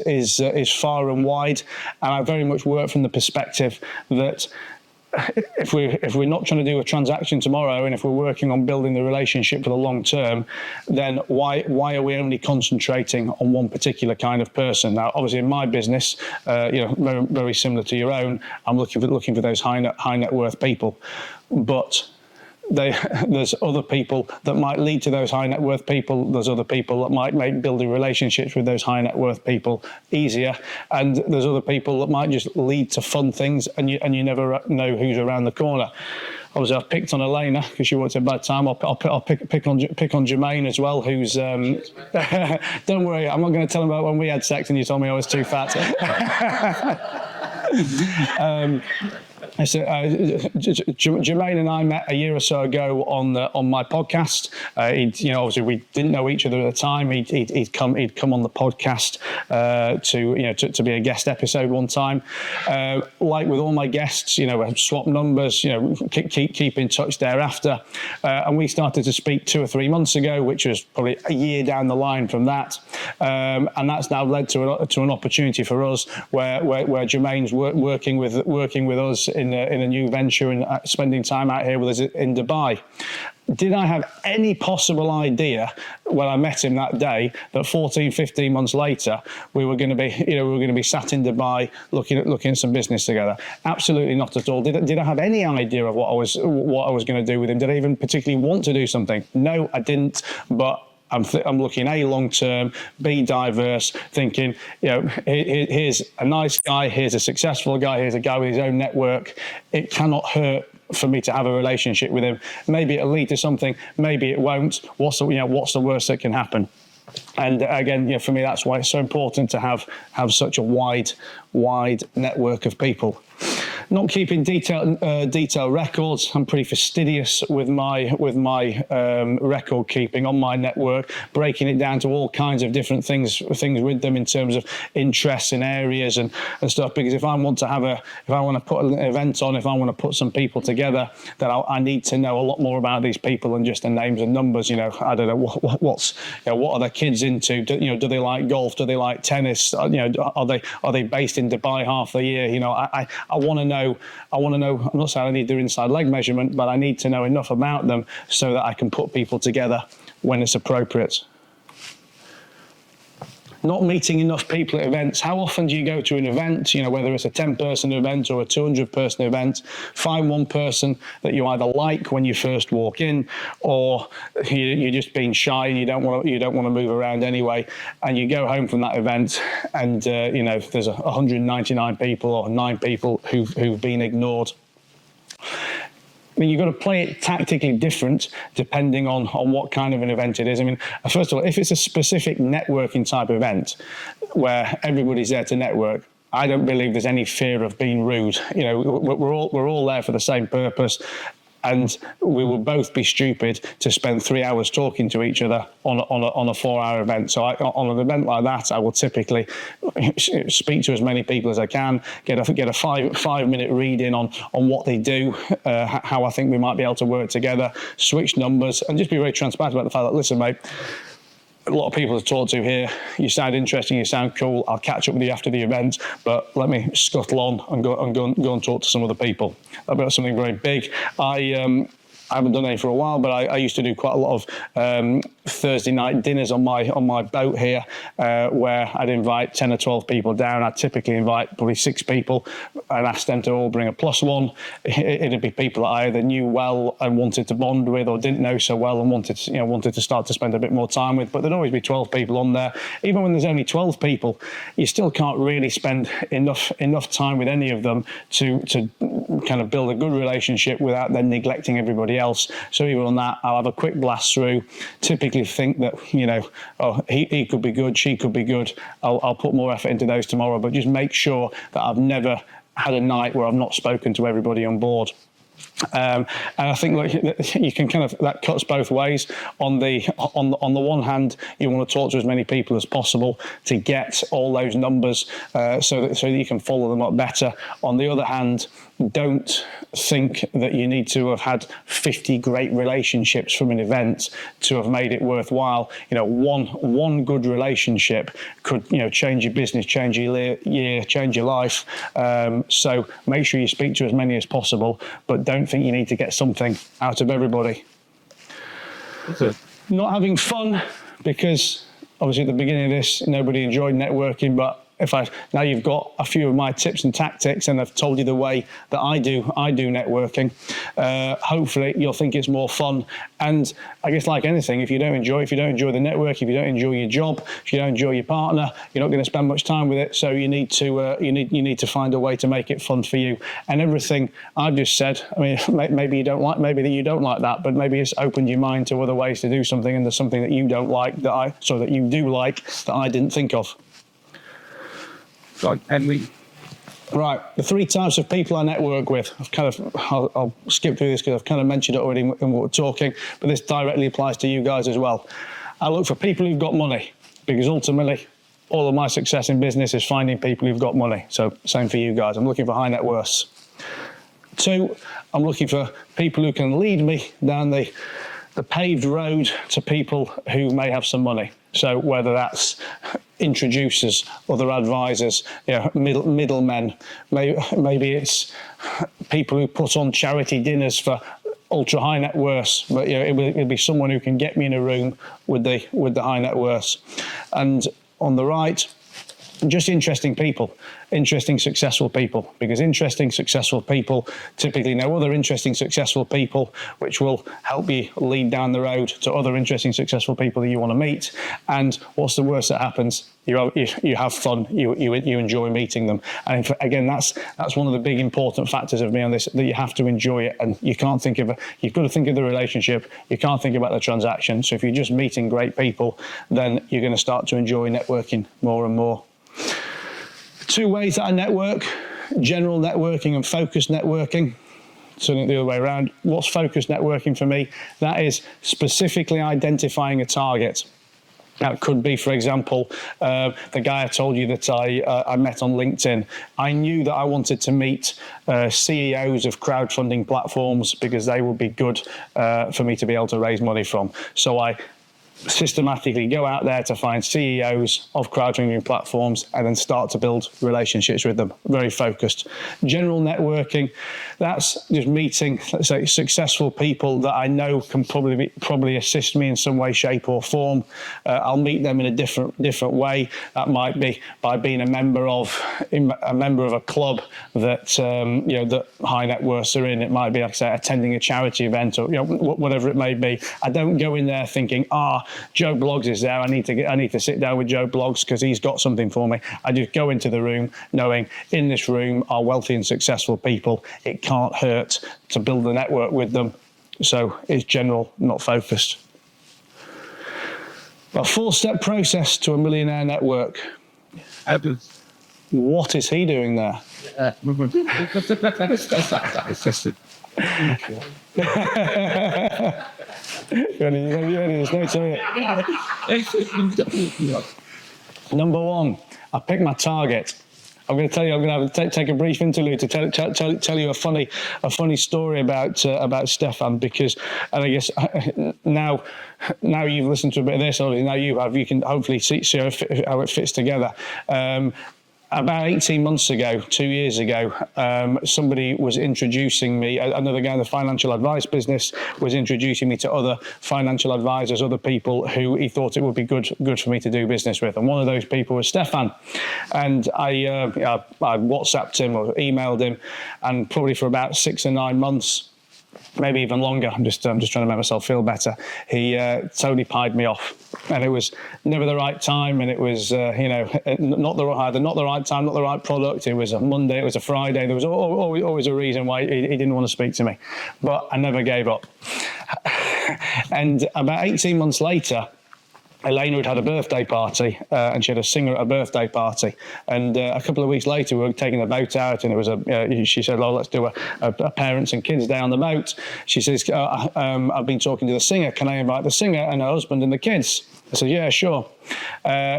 far and wide, and I very much work from the perspective that if we're not trying to do a transaction tomorrow, and if we're working on building the relationship for the long term, then why are we only concentrating on one particular kind of person? Now, obviously, in my business, you know, very, very similar to your own, I'm looking for those high net worth people, but there's other people that might lead to those high net worth people. There's other people that might make building relationships with those high net worth people easier, and there's other people that might just lead to fun things, and you never know who's around the corner. Obviously, I've picked on Elena because she worked at a bad time. I'll pick on Jermaine as well, who's don't worry, I'm not going to tell him about when we had sex and you told me I was too fat. So, Jermaine and I met a year or so ago on my podcast. Obviously we didn't know each other at the time. He'd come on the podcast to be a guest episode one time. Like with all my guests, I swap numbers. Keep in touch thereafter. And we started to speak 2 or 3 months ago, which was probably a year down the line from that. And that's now led to an opportunity for us where Jermaine's working with us in a new venture and spending time out here with us in Dubai. Did I have any possible idea when I met him that day that 14, 15 months later we were going to be sat in Dubai looking at some business together? Absolutely not at all. Did I have any idea of what I was going to do with him? Did I even particularly want to do something? No, I didn't. But I'm looking A, long term, B, diverse, thinking, here's a nice guy, here's a successful guy, here's a guy with his own network. It cannot hurt for me to have a relationship with him. Maybe it'll lead to something, maybe it won't. What's the worst that can happen? And again, for me, that's why it's so important to have such a wide network of people. Not keeping detailed records. I'm pretty fastidious with my record keeping on my network, breaking it down to all kinds of different things with them in terms of interests and areas and stuff. Because if I want to put an event on, if I want to put some people together, then I need to know a lot more about these people than just the names and numbers. You know, I don't know what are their kids into. Do they like golf? Do they like tennis? Are they based in Dubai half the year? You know, I want to know. I'm not saying I need their inside leg measurement, but I need to know enough about them so that I can put people together when it's appropriate. Not meeting enough people at events. How often do you go to an event, you know, whether it's a 10-person event or a 200-person event, find one person that you either like when you first walk in, or you're just being shy and you don't want to move around anyway, and you go home from that event and there's 199 people or 9 people who've been ignored. I mean, you've got to play it tactically different depending on what kind of an event it is. I mean, first of all, if it's a specific networking type event where everybody's there to network, I don't believe there's any fear of being rude. You know, we're all there for the same purpose. And we will both be stupid to spend 3 hours talking to each other on a 4-hour event. So on an event like that, I will typically speak to as many people as I can, get a 5-minute read in on what they do, how I think we might be able to work together, switch numbers, and just be very transparent about the fact that, listen, mate, a lot of people to talk to here. You sound interesting. You sound cool. I'll catch up with you after the event, but let me scuttle on and go and talk to some other people. About something very big. I haven't done any for a while, but I used to do quite a lot of Thursday night dinners on my boat here, where I'd invite 10 or 12 people down. I'd typically invite probably 6 people and ask them to all bring a +1. It'd be people that I either knew well and wanted to bond with, or didn't know so well and wanted to start to spend a bit more time with. But there'd always be 12 people on there. Even when there's only 12 people, you still can't really spend enough time with any of them to kind of build a good relationship without then neglecting everybody else. So even on that, I'll have a quick blast through, typically think that, he could be good, she could be good. I'll put more effort into those tomorrow, but just make sure that I've never had a night where I've not spoken to everybody on board. And I think you can that cuts both ways. On the one hand, you want to talk to as many people as possible to get all those numbers so that you can follow them up better. On the other hand, don't think that you need to have had 50 great relationships from an event to have made it worthwhile. One good relationship could change your business, change your year, change your life. So make sure you speak to as many as possible, but don't think you need to get something out of everybody. That's it. Not having fun, because obviously at the beginning of this, nobody enjoyed networking, but now you've got a few of my tips and tactics, and I've told you the way that I do networking. Hopefully you'll think it's more fun. And I guess like anything, if you don't enjoy the network, if you don't enjoy your job, if you don't enjoy your partner, you're not going to spend much time with it. So you need to find a way to make it fun for you. And everything I've just said, I mean, maybe you don't like that, but maybe it's opened your mind to other ways to do something, and there's something that you don't like that you do like that I didn't think of. Right, the 3 types of people I network with. I'll skip through this because I've kind of mentioned it already in what we're talking, but this directly applies to you guys as well. I look for people who've got money, because ultimately all of my success in business is finding people who've got money. So same for you guys. I'm looking for high net worths. 2, I'm looking for people who can lead me down the paved road to people who may have some money. So whether that's introducers, other advisors, middlemen, maybe it's people who put on charity dinners for ultra high net worths, but it'll be someone who can get me in a room with the high net worths. And on the right, just interesting people, interesting, successful people, because interesting, successful people typically know other interesting, successful people, which will help you lead down the road to other interesting, successful people that you want to meet. And what's the worst that happens? You have fun, you enjoy meeting them. And again, that's one of the big important factors of me on this, that you have to enjoy it. And you've got to think of the relationship. You can't think about the transaction. So if you're just meeting great people, then you're going to start to enjoy networking more and more. 2 ways that I network. general networking and focused networking. Turning it the other way around. What's focused networking for me? That is specifically identifying a target. That could be, for example, the guy I told you that I met on LinkedIn. I knew that I wanted to meet CEOs of crowdfunding platforms because they would be good for me to be able to raise money from. So I systematically go out there to find CEOs of crowdfunding platforms and then start to build relationships with them. Very focused. General networking, that's just meeting, let's say, successful people that I know can probably assist me in some way, shape or form. I'll meet them in a different way. That might be by being a member of a club that that high net worths are in. It might be, like I say, attending a charity event or whatever it may be. I don't go in there thinking, Joe Bloggs is there. I need to sit down with Joe Bloggs because he's got something for me. I just go into the room knowing in this room are wealthy and successful people. It can't hurt to build a network with them. So it's general, not focused. A 4-step process to a millionaire network. What is he doing there? Number 1, I pick my target. I'm going to tell you. I'm going to take a brief interlude to tell you a funny story about Stefan, because, and I guess now you've listened to a bit of this. Now you can hopefully see how it fits together. About 18 months ago, 2 years ago, somebody was introducing me, another guy in the financial advice business was introducing me to other financial advisors, other people who he thought it would be good for me to do business with. And one of those people was Stefan. And I WhatsApped him or emailed him, and probably for about 6 or 9 months, maybe even longer, I'm just trying to make myself feel better, he totally pied me off. And it was never the right time, and it was not the right time, not the right product. It was a Monday, it was a Friday. There was always a reason why he didn't want to speak to me, but I never gave up. And about 18 months later, Elena had a birthday party, and she had a singer at a birthday party. And a couple of weeks later, we were taking the boat out, and it was she said, "Oh, let's do a parents and kids day on the boat." She says, "I've been talking to the singer. Can I invite the singer and her husband and the kids?" I said, "Yeah, sure."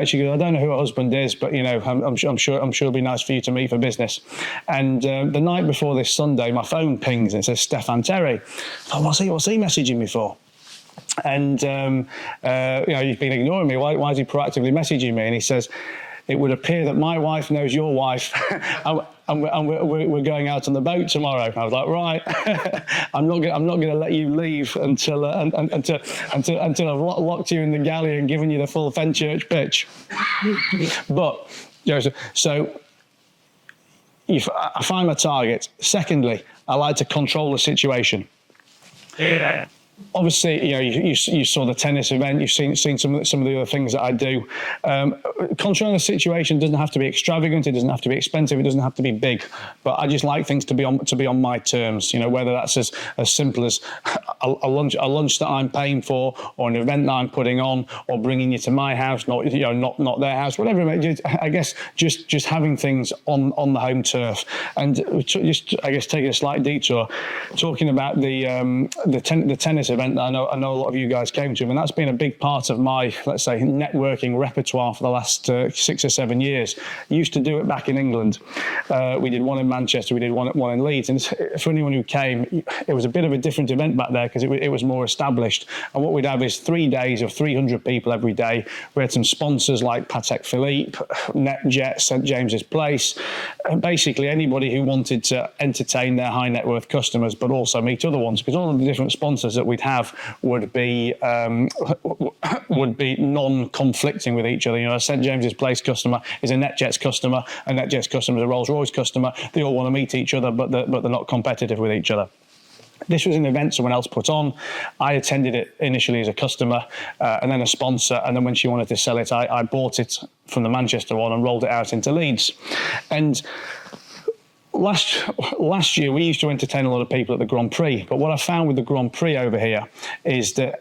She goes, "I don't know who her husband is, but I'm sure it'll be nice for you to meet for business." And the night before this Sunday, my phone pings and it says Stefan Terry. I thought, what's he messaging me for? And you've been ignoring me. Why is he proactively messaging me? And he says, "It would appear that my wife knows your wife, and we're going out on the boat tomorrow." I was like, "Right, I'm not going to let you leave until I've locked you in the galley and given you the full Fenchurch pitch." But so I find my target. Secondly, I like to control the situation. Yeah. Obviously, you saw the tennis event. You've seen some of the other things that I do. Controlling the situation doesn't have to be extravagant. It doesn't have to be expensive. It doesn't have to be big. But I just like things to be on my terms. Whether that's as simple as a lunch that I'm paying for, or an event that I'm putting on, or bringing you to my house, not their house, whatever it may be. I guess just having things on the home turf. And just I guess taking a slight detour, talking about the tennis event that I know a lot of you guys came to, and that's been a big part of my, let's say, networking repertoire for the last 6 or 7 years. Used to do it back in England. We did one in Manchester, we did one in Leeds, and for anyone who came, it was a bit of a different event back there because it was more established. And what we'd have is 3 days of 300 people every day. We had some sponsors like Patek Philippe, NetJet, St James's Place, and basically anybody who wanted to entertain their high net worth customers, but also meet other ones, because all of the different sponsors that we'd have would be non-conflicting with each other. A St James's Place customer is a NetJet's customer, a NetJet's customer is a Rolls-Royce customer. They all want to meet each other, but they're not competitive with each other. This was an event someone else put on. I attended it initially as a customer, and then a sponsor, and then when she wanted to sell it, I bought it from the Manchester one and rolled it out into Leeds. And Last year, we used to entertain a lot of people at the Grand Prix, but what I found with the Grand Prix over here is that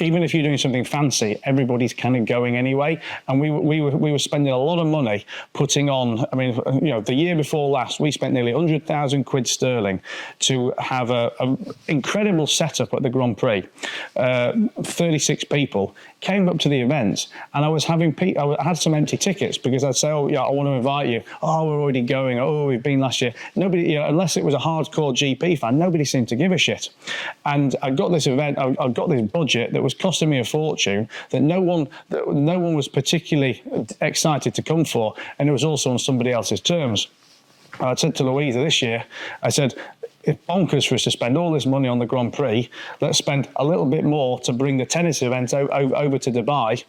even if you're doing something fancy, everybody's kind of going anyway. And we were spending a lot of money putting on. I mean, the year before last, we spent nearly 100,000 quid sterling to have a incredible setup at the Grand Prix. 36 people came up to the event, and I had some empty tickets because I'd say, oh yeah, I want to invite you. Oh, we're already going. Oh, we've been last year. Nobody, unless it was a hardcore GP fan, nobody seemed to give a shit. And I got this event, I got this budget that was costing me a fortune that no one was particularly excited to come for, and it was also on somebody else's terms. I said to Louisa this year, I said, it's bonkers for us to spend all this money on the Grand Prix. Let's spend a little bit more to bring the tennis event over to Dubai,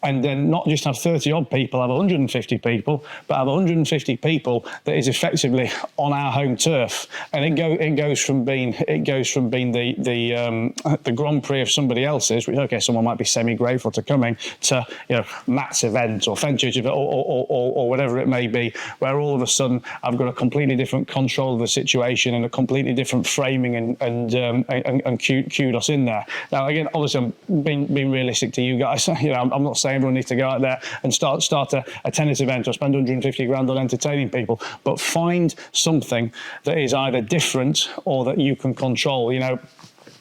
and then not just have 30 odd people, have 150 people, but have 150 people that is effectively on our home turf. And it goes from being the Grand Prix of somebody else's, which okay, someone might be semi-grateful to coming, to Matt's event or Fenchurch event or whatever it may be, where all of a sudden I've got a completely different control of the situation and a completely different framing and kudos in there. Now again, obviously I'm being realistic to you guys. I'm not saying everyone needs to go out there and start a tennis event or spend 150 grand on entertaining people, but find something that is either different or that you can control.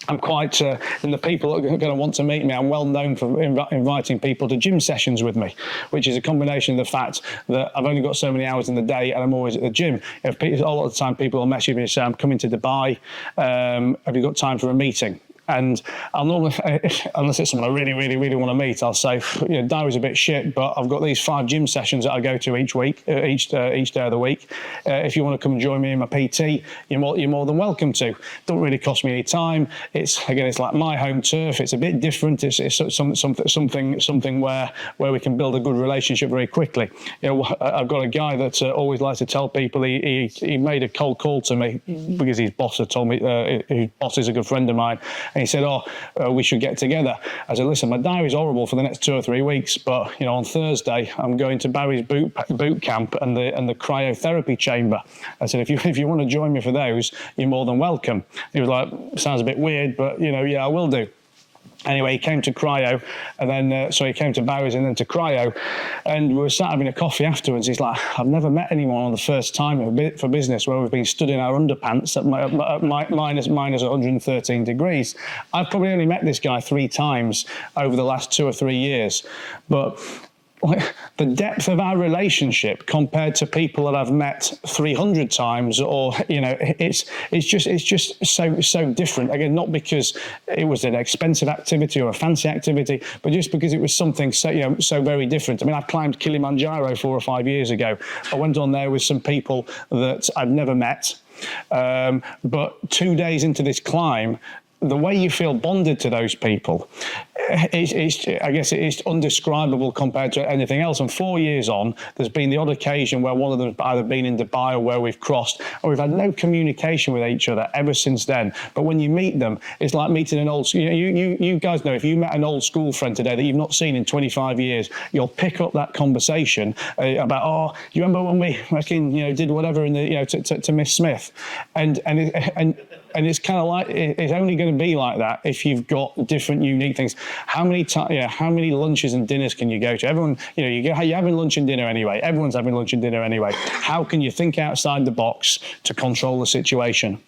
I'm quite, and the people that are going to want to meet me, I'm well known for inviting people to gym sessions with me, which is a combination of the fact that I've only got so many hours in the day and I'm always at the gym. A lot of the time people will message me and say, I'm coming to Dubai, have you got time for a meeting? And I'll normally, unless it's someone I really, really, really want to meet, I'll say, diary's a bit shit, but I've got these 5 gym sessions that I go to each week, each day of the week. If you want to come and join me in my PT, you're more than welcome to. Don't really cost me any time. It's like my home turf. It's a bit different. It's something where we can build a good relationship very quickly. I've got a guy that always likes to tell people he made a cold call to me because his boss had told me his boss is a good friend of mine. And he said, we should get together. I said, listen, my diary's horrible for the next 2 or 3 weeks, but on Thursday I'm going to Barry's boot camp and the cryotherapy chamber. I said, if you want to join me for those, you're more than welcome. He was like, sounds a bit weird, but yeah, I will do. Anyway, he came to cryo, and then he came to Barry's and then to cryo, and we were sat having a coffee afterwards. He's like, I've never met anyone on the first time for business where we've been stood in our underpants at minus 113 degrees. I've probably only met this guy 3 times over the last 2 or 3 years, but the depth of our relationship compared to people that I've met 300 times, or it's just so different. Again, not because it was an expensive activity or a fancy activity, but just because it was something so very different. I mean, I climbed Kilimanjaro 4 or 5 years ago. I went on there with some people that I'd never met, but 2 days into this climb, the way you feel bonded to those people, I guess it's undescribable compared to anything else. And 4 years on, there's been the odd occasion where one of them has either been in Dubai or where we've crossed, and we've had no communication with each other ever since then. But when you meet them, it's like meeting an old. You guys know, if you met an old school friend today that you've not seen in 25 years, you'll pick up that conversation about, you remember when we did whatever in the to Miss Smith, and it's kind of like it's only going to be like that if you've got different, unique things. How many lunches and dinners can you go to? Everyone, you're having lunch and dinner anyway. Everyone's having lunch and dinner anyway. How can you think outside the box to control the situation?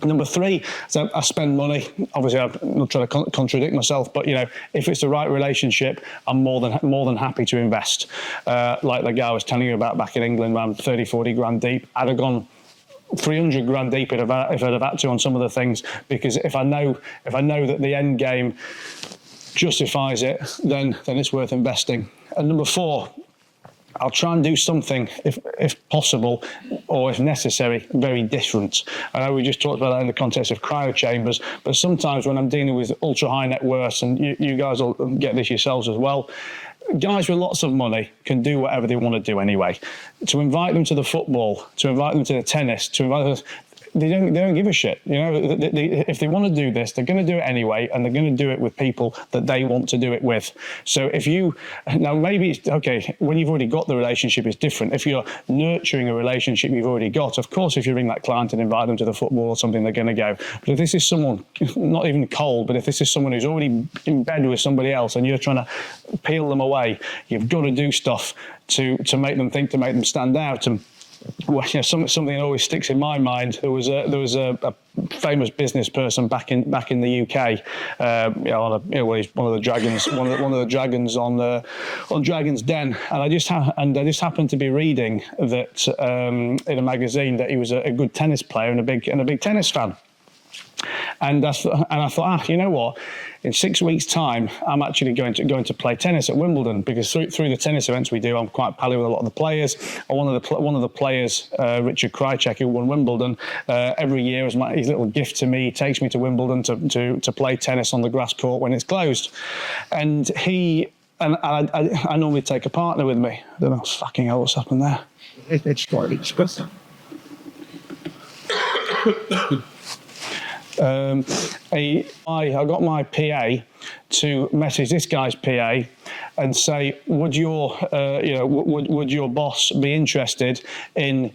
Number 3, so I spend money. Obviously, I'm not trying to contradict myself, but if it's the right relationship, I'm more than happy to invest. Like the guy I was telling you about back in England, where I'm 30, 40 grand deep. I'd have gone 300 grand deep if I'd have had to on some of the things, because if I know that the end game justifies it, then it's worth investing. And number 4, I'll try and do something, if possible, or if necessary, very different. I know we just talked about that in the context of cryo chambers, but sometimes when I'm dealing with ultra high net worths, and you guys will get this yourselves as well, guys with lots of money can do whatever they want to do anyway. To invite them to the football, to invite them to the tennis, to invite them, they don't give a shit. You know, if they want to do this, they're going to do it anyway, and they're going to do it with people that they want to do it with. So if you now maybe it's, okay, when you've already got the relationship, it's different. If you're nurturing a relationship you've already got, of course, if you ring that client and invite them to the football or something, they're going to go. But if this is someone not even cold, but if this is someone who's already in bed with somebody else and you're trying to peel them away, you've got to do stuff to make them think, to make them stand out. And well, you know, something that always sticks in my mind. There was a famous business person back in the UK. He's one of the dragons, one of the dragons on Dragon's Den. And I just happened to be reading that in a magazine that he was a good tennis player and a big tennis fan. And I thought, you know what? In 6 weeks' time, I'm actually going to play tennis at Wimbledon, because through the tennis events we do, I'm quite pally with a lot of the players. And one of the players, Richard Krajicek, who won Wimbledon, every year as his little gift to me, takes me to Wimbledon to play tennis on the grass court when it's closed. And I normally take a partner with me. I don't know, fucking hell, what's happened there? It's quite expensive. I got my PA to message this guy's PA and say, would your boss be interested in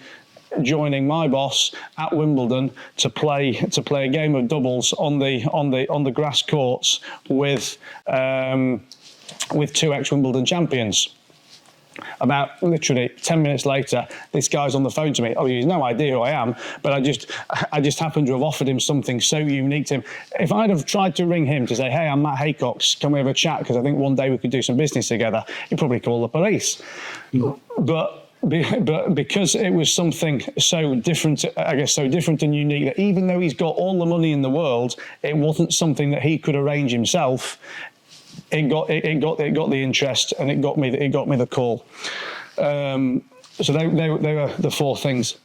joining my boss at Wimbledon to play a game of doubles on the grass courts with two ex-Wimbledon champions? About literally 10 minutes later, this guy's on the phone to me. Oh, he's no idea who I am, but I just happened to have offered him something so unique to him. If I'd have tried to ring him to say, hey, I'm Matt Haycox, can we have a chat? Because I think one day we could do some business together, he'd probably call the police. But because it was something so different, I guess, so different and unique, that even though he's got all the money in the world, it wasn't something that he could arrange himself. It got the interest, and it got me the call. So they were the four things.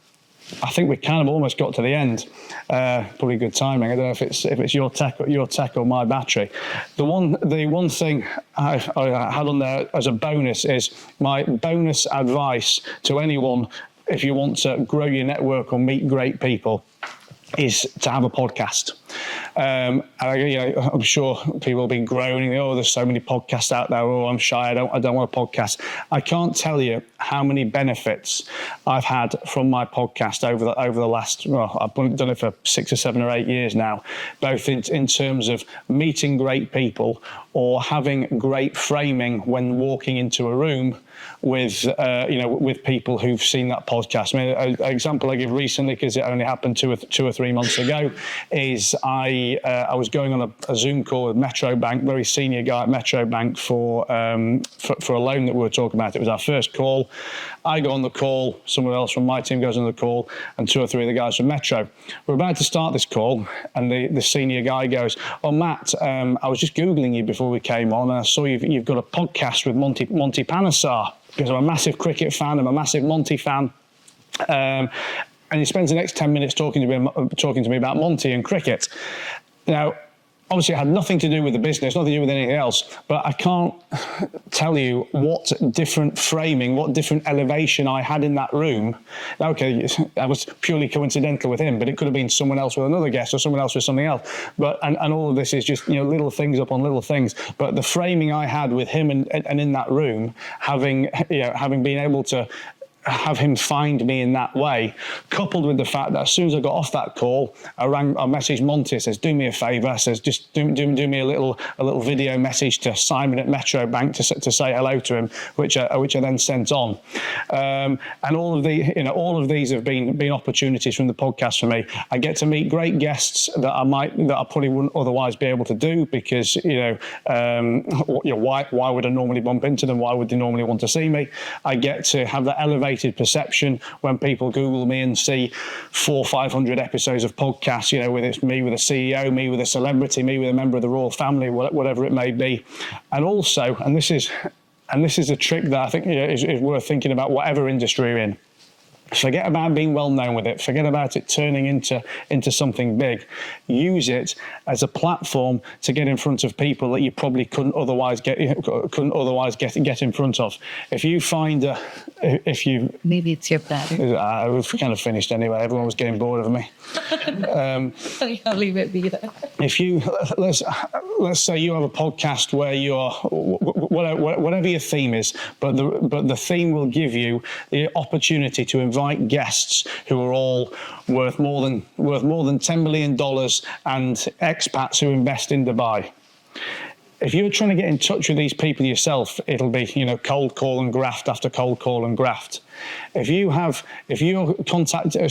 I think we kind of almost got to the end. Probably good timing. I don't know if it's your tech or my battery. The one thing I had on there as a bonus is my bonus advice to anyone if you want to grow your network or meet great people is to have a podcast. And I'm sure people have been groaning, oh, there's so many podcasts out there, oh, I'm shy, I don't want a podcast. I can't tell you how many benefits I've had from my podcast over the last, I've done it for 6 or 7 or 8 years now, both in terms of meeting great people or having great framing when walking into a room with people who've seen that podcast. I mean, an example I give recently, because it only happened two or three months ago, is I was going on a Zoom call with Metro Bank, very senior guy at Metro Bank for a loan that we were talking about. It was our first call. I go on the call, someone else from my team goes on the call, and 2 or 3 of the guys from Metro. We're about to start this call, and the senior guy goes, oh, Matt, I was just Googling you before we came on, and I saw you've got a podcast with Monty Panesar, because I'm a massive cricket fan, I'm a massive Monty fan. And he spends the next 10 minutes talking to me about Monty and cricket. Now, obviously, it had nothing to do with the business, nothing to do with anything else, but I can't tell you what different framing, what different elevation I had in that room. Now, okay, that was purely coincidental with him, but it could have been someone else with another guest or someone else with something else. But and all of this is just, little things upon little things. But the framing I had with him and in that room, having been able to have him find me in that way, coupled with the fact that as soon as I got off that call, I messaged Monty, says, do me a favour, says, just do me a little video message to Simon at Metro Bank to say hello to him, which I then sent on. And all of these have been opportunities from the podcast for me. I get to meet great guests that I probably wouldn't otherwise be able to do, because why would I normally bump into them? Why would they normally want to see me? I get to have that elevated perception when people Google me and see 400 or 500 episodes of podcasts, whether it's me with a CEO, me with a celebrity, me with a member of the royal family, whatever it may be. And also, and this is a trick that I think is worth thinking about, whatever industry you're in. Forget about being well known with it. Forget about it turning into something big. Use it as a platform to get in front of people that you probably couldn't otherwise get in front of. If you find maybe it's your bladder. We've kind of finished anyway. Everyone was getting bored of me. I'll leave it be there. If you let's say you have a podcast where you're whatever your theme is, but the theme will give you the opportunity to invite guests who are all worth more than $10 million and expats who invest in Dubai. If you're trying to get in touch with these people yourself, it'll be, cold call and graft after cold call and graft. If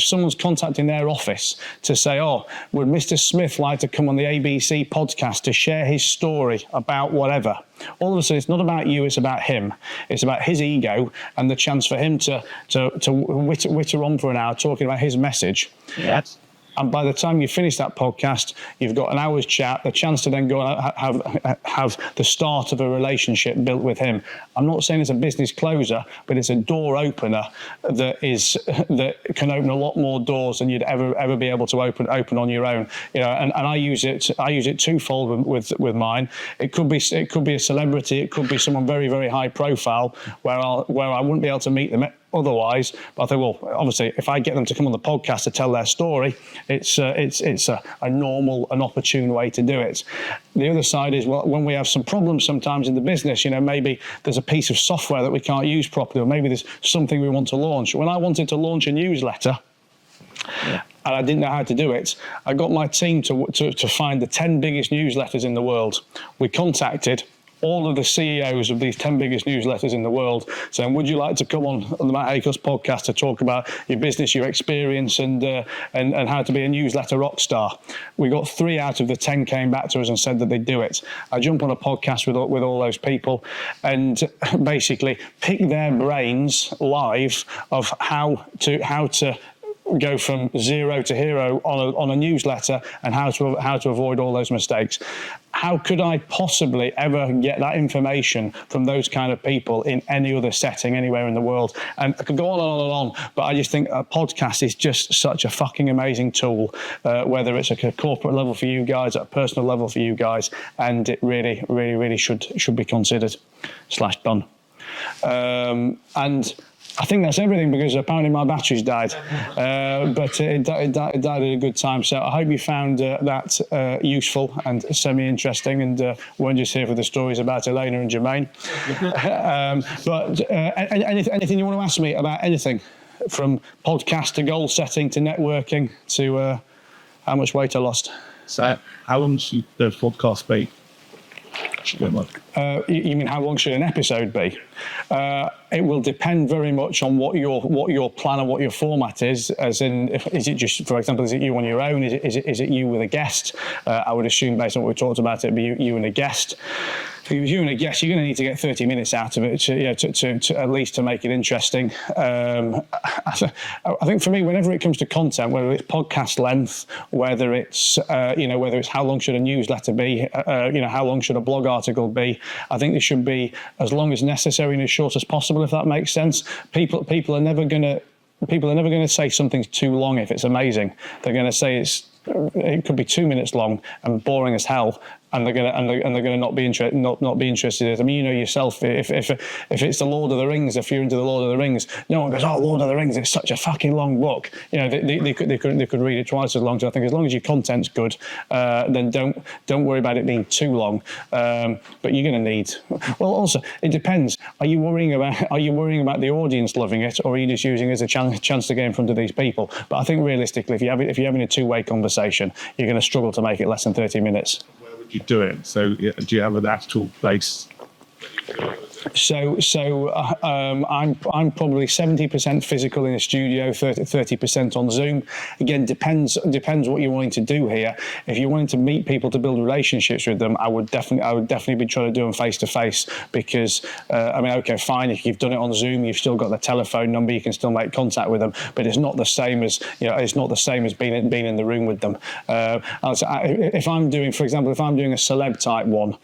someone's contacting their office to say, would Mr. Smith like to come on the ABC podcast to share his story about whatever? All of a sudden, it's not about you, it's about him. It's about his ego and the chance for him to witter on for an hour talking about his message. Yes. And by the time you finish that podcast, you've got an hour's chat, the chance to then go and have the start of a relationship built with him. I'm not saying it's a business closer, but it's a door opener that can open a lot more doors than you'd ever be able to open on your own. And I use it twofold with mine. It could be a celebrity, it could be someone very, very high profile where I wouldn't be able to meet them otherwise. But I think, well, obviously, if I get them to come on the podcast to tell their story, it's a normal and opportune way to do it. The other side is, well, when we have some problems sometimes in the business, maybe there's a piece of software that we can't use properly, or maybe there's something we want to launch. When I wanted to launch a newsletter, and I didn't know how to do it, I got my team to find the 10 biggest newsletters in the world. We contacted all of the CEOs of these 10 biggest newsletters in the world, saying, would you like to come on the Matt Haycox podcast to talk about your business, your experience, and how to be a newsletter rock star? We got 3 out of the 10 came back to us and said that they'd do it. I jump on a podcast with all those people and basically pick their brains live of how to go from zero to hero on a newsletter, and how to avoid all those mistakes. How could I possibly ever get that information from those kind of people in any other setting anywhere in the world? And I could go on and on and on, but I just think a podcast is just such a fucking amazing tool, whether it's at a corporate level for you guys, at a personal level for you guys, and it really, really, really should be considered / done. And I think that's everything, because apparently my batteries died, but it died at a good time. So I hope you found that useful and semi-interesting, and weren't just here for the stories about Elena and Jermaine. But anything you want to ask me about anything, from podcast to goal setting to networking to how much weight I lost? So how long should the podcast be? You mean how long should an episode be? It will depend very much on what your plan and what your format is. As in, is it just, for example, is it you on your own? Is it you with a guest? I would assume, based on what we talked about, it'd be you and a guest. If it was you and a guest, you're going to need to get 30 minutes out of it to at least to make it interesting. I think for me, whenever it comes to content, whether it's podcast length, whether it's how long should a newsletter be, how long should a blog article be, I think it should be as long as necessary and as short as possible, if that makes sense. People are never going to say something's too long if it's amazing. They're going to say it could be 2 minutes long and boring as hell, and they're gonna not be interested in it. I mean, yourself, if it's the Lord of the Rings, if you're into the Lord of the Rings, no one goes, "Oh, Lord of the Rings, it's such a fucking long book." They could read it twice as long. So I think as long as your content's good, then don't worry about it being too long. But you're going to need. Well, also it depends. Are you worrying about the audience loving it, or are you just using it as a chance to get in front of these people? But I think realistically, if you're having a two-way conversation, you're going to struggle to make it less than 30 minutes. You do it. So do you have an actual place? So I'm probably 70% physical in a studio, 30% on Zoom. Again, depends what you're wanting to do here. If you're wanting to meet people to build relationships with them, I would definitely be trying to do them face to face, because okay, fine, if you've done it on Zoom, you've still got the telephone number, you can still make contact with them, but it's not the same as being in the room with them. If I'm doing a celeb type one,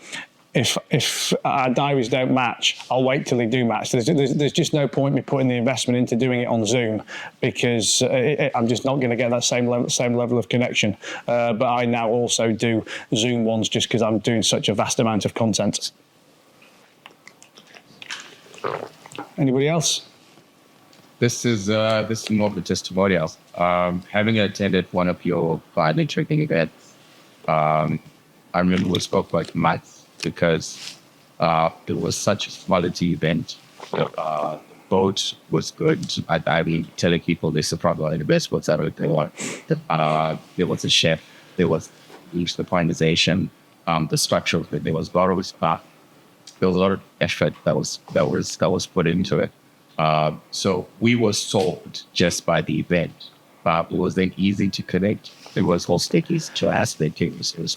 if our diaries don't match, I'll wait till they do match. There's just no point me putting the investment into doing it on Zoom, because I'm just not going to get that same level of connection. But I now also do Zoom ones just because I'm doing such a vast amount of content. Anybody else? This is more of a testimonial. Having attended one of your finally training events, I remember we spoke about maths because it was such a quality event. The boat was good. I mean, telling people this is probably the best boats ever they want. There was a chef. There was the pointization, the structure of it. There was a lot of stuff. There was a lot of effort that was put into it. So we were sold just by the event. It wasn't easy to connect. It was all sticky to ask the teams. It was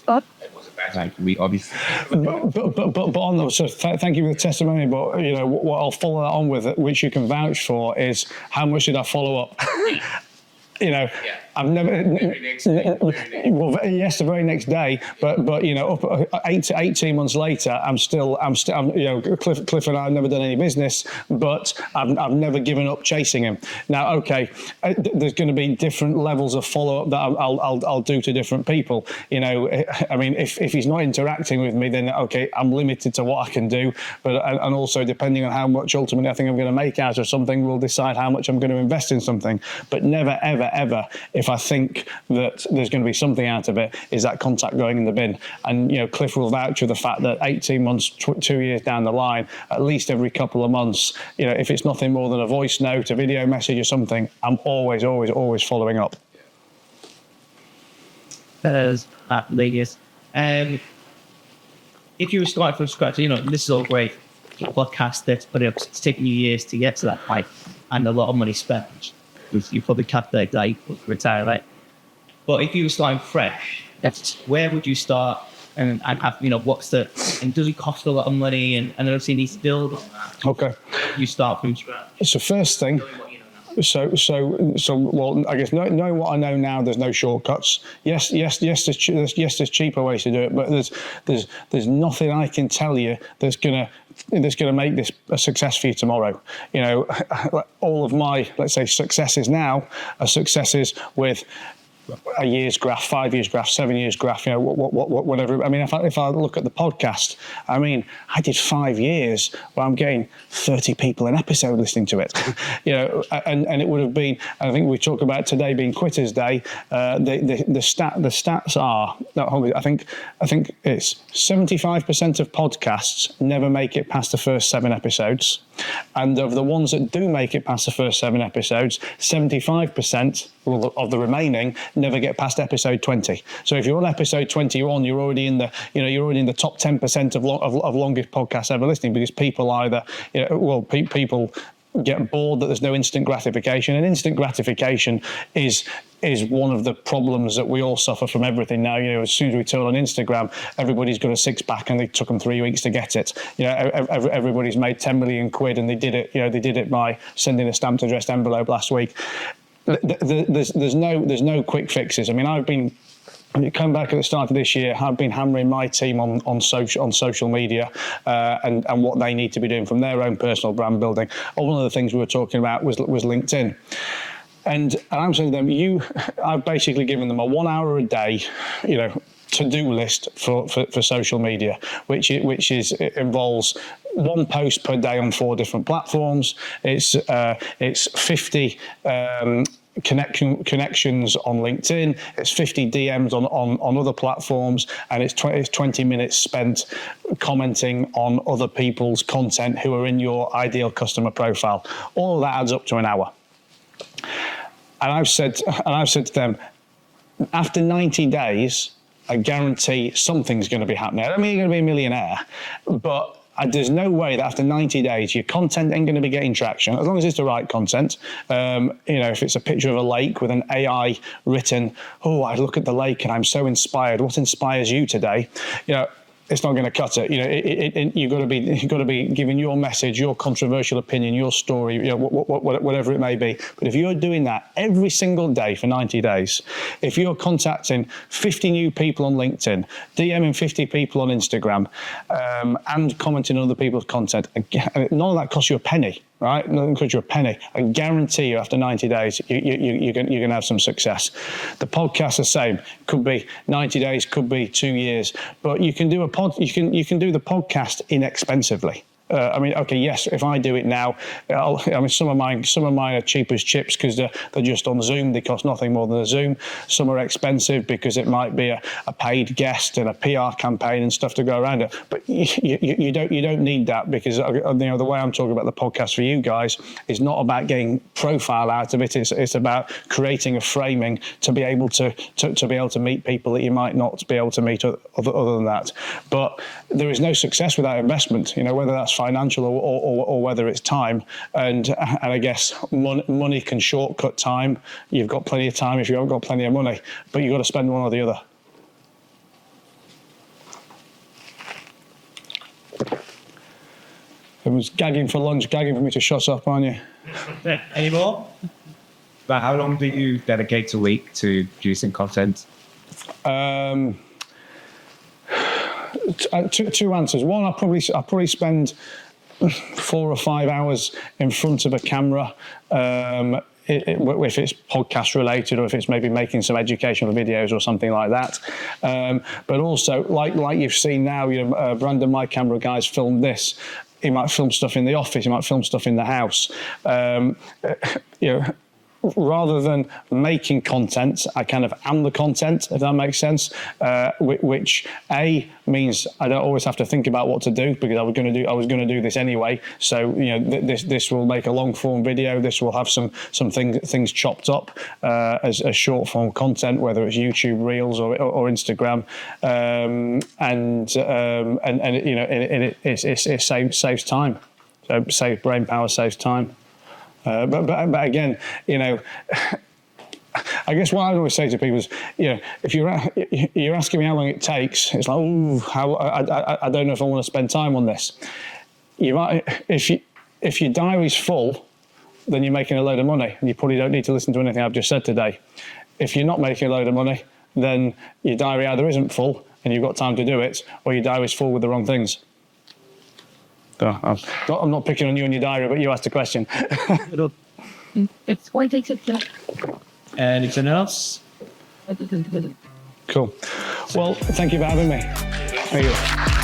like we obviously. But on those, so thank you for the testimony. But you know what I'll follow that on with, which you can vouch for, is how much did I follow up? You know, yeah. I've never. Well, yes, the very next day, but you know, up 18 months later, I'm you know, Cliff and I have never done any business, but I've never given up chasing him. Now, okay, there's going to be different levels of follow up that I'll do to different people. You know, I mean, if he's not interacting with me, then okay, I'm limited to what I can do. But and also depending on how much ultimately I think I'm going to make out of something, will decide how much I'm going to invest in something. But never, ever, if I think that there's going to be something out of it, is that contact going in the bin. And, you know, Cliff will vouch for the fact that 18 months, 2 years down the line, at least every couple of months, you know, if it's nothing more than a voice note, a video message or something, I'm always following up. That is outrageous. If you were starting from scratch, you know, this is all great. Podcast that's put up, it's taken you years to get to that point and a lot of money spent. You probably calculate that you could retire, right? But if you were starting fresh, where would you start? And have, you know, and does it cost a lot of money? And obviously needs to build. Okay. You start from scratch. So first thing. So well, I guess knowing what I know now, there's no shortcuts. Yes, there's cheaper ways to do it, but there's nothing I can tell you that's gonna make this a success for you tomorrow. You know, all of my, let's say, successes now are successes with a year's graph, 5 years graph, 7 years graph, you know, whatever. I mean, if I look at the podcast, I mean, I did 5 years where I'm getting 30 people an episode listening to it, you know, and it would have been, I think we talk about today being Quitters Day. The stats are, I think it's 75% of podcasts never make it past the first 7 episodes. And of the ones that do make it past the first 7 episodes, 75% of the remaining never get past episode 20. So if you're on episode 21, you're already in the top 10% of longest podcasts ever listening, because people either, you know, people get bored that there's no instant gratification, and instant gratification is one of the problems that we all suffer from everything now. You know, as soon as we turn on Instagram, everybody's got a 6-pack and it took them 3 weeks to get it. You know, everybody's made 10 million quid and they did it. You know, they did it by sending a stamped addressed envelope last week. There's no quick fixes. I mean, come back at the start of this year, I've been hammering my team on social media and what they need to be doing from their own personal brand building. One of the things we were talking about was LinkedIn. And I'm saying to them, I've basically given them a 1 hour a day, you know, to-do list for social media, which involves 1 post per day on 4 different platforms. It's 50 connections on LinkedIn. It's 50 DMs on other platforms, and it's 20 minutes spent commenting on other people's content who are in your ideal customer profile. All of that adds up to an hour. And I've said to them, after 90 days, I guarantee something's going to be happening. I don't mean you're going to be a millionaire, but there's no way that after 90 days, your content ain't going to be getting traction, as long as it's the right content. You know, if it's a picture of a lake with an AI written, oh, I look at the lake and I'm so inspired. What inspires you today? You know, it's not going to cut it. You've got to be giving your message, your controversial opinion, your story, whatever it may be. But if you're doing that every single day for 90 days, if you're contacting 50 new people on LinkedIn, DMing 50 people on Instagram, and commenting on other people's content, none of that costs you a penny. Right? Nothing costs you a penny. I guarantee you after 90 days, you're going to have some success. The podcast, the same. Could be 90 days, could be 2 years. But you can do you can do the podcast inexpensively. Yes, if I do it now, some of mine are cheap as chips because they're just on Zoom. They cost nothing more than a Zoom. Some are expensive because it might be a paid guest and a PR campaign and stuff to go around it. But you don't need that, because the way I'm talking about the podcast for you guys is not about getting profile out of it. It's about creating a framing to be able to meet people that you might not be able to meet other than that. But there is no success without investment. Whether that's financial or whether it's time, and I guess money can shortcut time. You've got plenty of time if you haven't got plenty of money, but you've got to spend one or the other. It was gagging for lunch, gagging for me to shut up, aren't you? Any more? But how long do you dedicate a week to producing content? Two answers. One, I'll probably spend 4 or 5 hours in front of a camera, if it's podcast related, or if it's maybe making some educational videos or something like that. But also, like you've seen now, Brandon, my camera guy's filmed this. He might film stuff in the office. He might film stuff in the house. Rather than making content, I kind of am the content, if that makes sense, which A, means I don't always have to think about what to do, because I was going to do this anyway. So this will make a long form video. This will have some things chopped up as short form content, whether it's YouTube Reels or Instagram, it saves time. So save brain power, saves time. But again, I guess what I always say to people is, if you're asking me how long it takes, it's like, I don't know if I want to spend time on this. You might, if your diary's full, then you're making a load of money, and you probably don't need to listen to anything I've just said today. If you're not making a load of money, then your diary either isn't full and you've got time to do it, or your diary's full with the wrong things. I'm not picking on you and your diary, but you asked a question. It's why takes it. Anything else? Cool. Well, thank you for having me. Thank you.